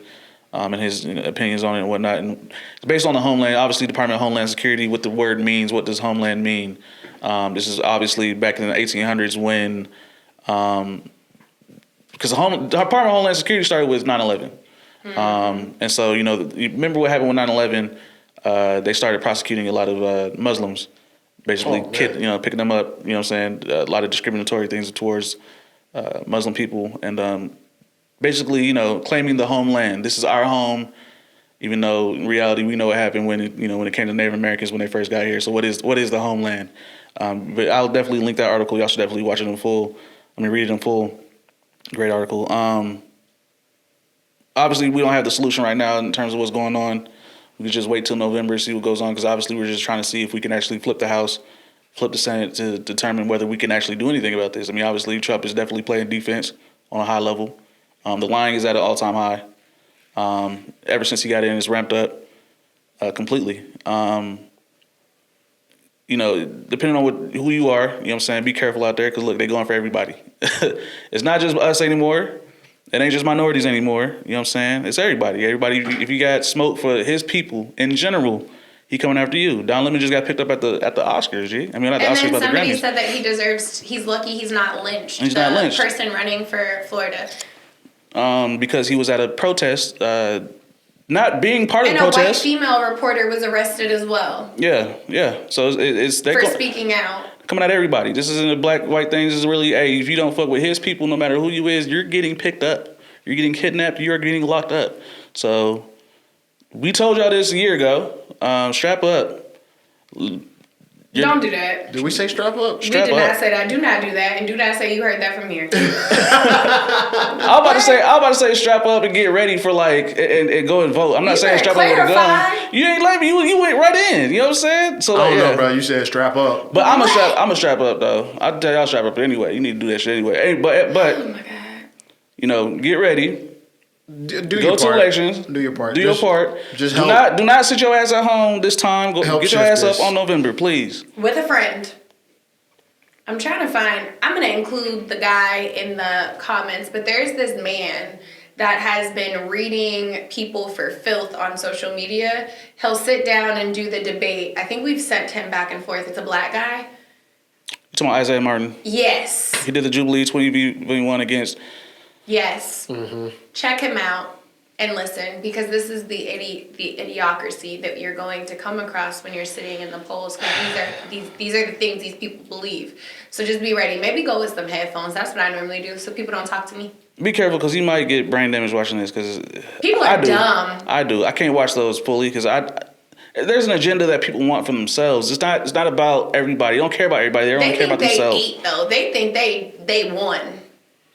Speaker 1: and his opinions on it and whatnot. And it's based on the homeland. Obviously, Department of Homeland Security, what the word means. What does homeland mean? This is obviously back in the 1800s when, because the Department of Homeland Security started with 9/11. And so, you remember what happened with 9/11? They started prosecuting a lot of Muslims, basically, picking them up, you know what I'm saying? A lot of discriminatory things towards Muslim people. And basically, claiming the homeland. This is our home, even though in reality we know what happened when it came to Native Americans when they first got here. So what is the homeland? But I'll definitely link that article. Y'all should definitely watch it in full. Read it in full. Great article. Obviously, we don't have the solution right now in terms of what's going on. We could just wait till November, see what goes on, because obviously we're just trying to see if we can actually flip the House, flip the Senate to determine whether we can actually do anything about this. Obviously, Trump is definitely playing defense on a high level. The lying is at an all-time high. Ever since he got in, it's ramped up completely. Depending on who you are, you know what I'm saying, be careful out there, because look, they're going for everybody. It's not just us anymore. It ain't just minorities anymore. You know what I'm saying? It's everybody. Everybody, if you got smoke for his people in general, he coming after you. Don Lemon just got picked up at the Oscars, G. Not the
Speaker 2: and
Speaker 1: Oscars,
Speaker 2: then
Speaker 1: but the
Speaker 2: somebody
Speaker 1: Grammys.
Speaker 2: said that he's lucky he's not lynched.
Speaker 1: He's not lynched.
Speaker 2: The person running for Florida.
Speaker 1: Because he was at a protest, not being part of
Speaker 2: And
Speaker 1: the
Speaker 2: a white
Speaker 1: protest.
Speaker 2: female reporter was arrested as well
Speaker 1: Yeah. So they're
Speaker 2: for speaking out.
Speaker 1: coming at everybody. This isn't a black-white thing. This is really, hey, if you don't fuck with his people, no matter who you is, you're getting picked up. You're getting kidnapped. You're getting locked up. So we told y'all this a year ago. Strap up.
Speaker 2: Don't do that.
Speaker 3: Did we say strap up?
Speaker 1: Strap
Speaker 2: we did
Speaker 1: up.
Speaker 2: not say that. Do not do that, and do not say you heard that from here.
Speaker 1: I was about to say strap up and get ready for and go and vote. I'm not
Speaker 2: You
Speaker 1: saying
Speaker 2: better
Speaker 1: strap up with a
Speaker 2: clarify.
Speaker 1: gun. You ain't let me. You went right in. You know what I'm saying? So
Speaker 3: I don't
Speaker 1: yeah.
Speaker 3: know, bro. You said strap up.
Speaker 1: But I'm a strap up though. I'll tell y'all strap up anyway. You need to do that shit anyway. Hey, but
Speaker 2: Oh my god.
Speaker 1: get ready.
Speaker 3: Do
Speaker 1: Go
Speaker 3: your
Speaker 1: to
Speaker 3: part.
Speaker 1: elections.
Speaker 3: Do your part.
Speaker 1: Do your part.
Speaker 3: Just
Speaker 1: do
Speaker 3: help.
Speaker 1: not sit your ass at home this time. Go
Speaker 3: Help
Speaker 1: get your
Speaker 3: shift
Speaker 1: ass
Speaker 3: this.
Speaker 1: up on November, please.
Speaker 2: With a friend. I'm trying to find, I'm going to include the guy in the comments, but there's this man that has been reading people for filth on social media. He'll sit down and do the debate. I think we've sent him back and forth. It's a black guy.
Speaker 1: You talking about Isaiah Martin?
Speaker 2: Yes.
Speaker 1: He did the Jubilee 20v1 against.
Speaker 2: Yes.
Speaker 3: Mm-hmm.
Speaker 2: Check him out and listen, because this is the idiocracy that you're going to come across when you're sitting in the polls. Because these are the things these people believe. So just be ready. Maybe go with some headphones. That's what I normally do, so people don't talk to me.
Speaker 1: Be careful, because he might get brain damage watching this. Because
Speaker 2: People are dumb.
Speaker 1: I do. I can't watch those fully because there's an agenda that people want for themselves. It's not about everybody. They don't care about everybody. They don't care about themselves.
Speaker 2: They eat though. They think they won.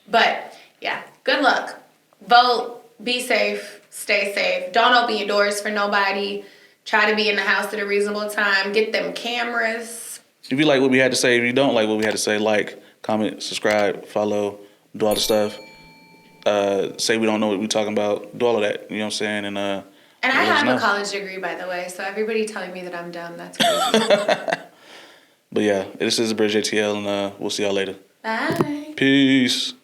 Speaker 2: But yeah, good luck. Vote. Be safe. Stay safe. Don't open your doors for nobody. Try to be in the house at a reasonable time. Get them cameras.
Speaker 1: If you like what we had to say, if you don't like what we had to say, like, comment, subscribe, follow, do all the stuff. Say we don't know what we're talking about. Do all of that. You know what I'm saying? And
Speaker 2: I
Speaker 1: let us
Speaker 2: have
Speaker 1: know.
Speaker 2: a college degree, by the way, so everybody telling me that I'm dumb, that's crazy.
Speaker 1: But yeah, this is Bridge ATL, and we'll see y'all later.
Speaker 2: Bye.
Speaker 1: Peace.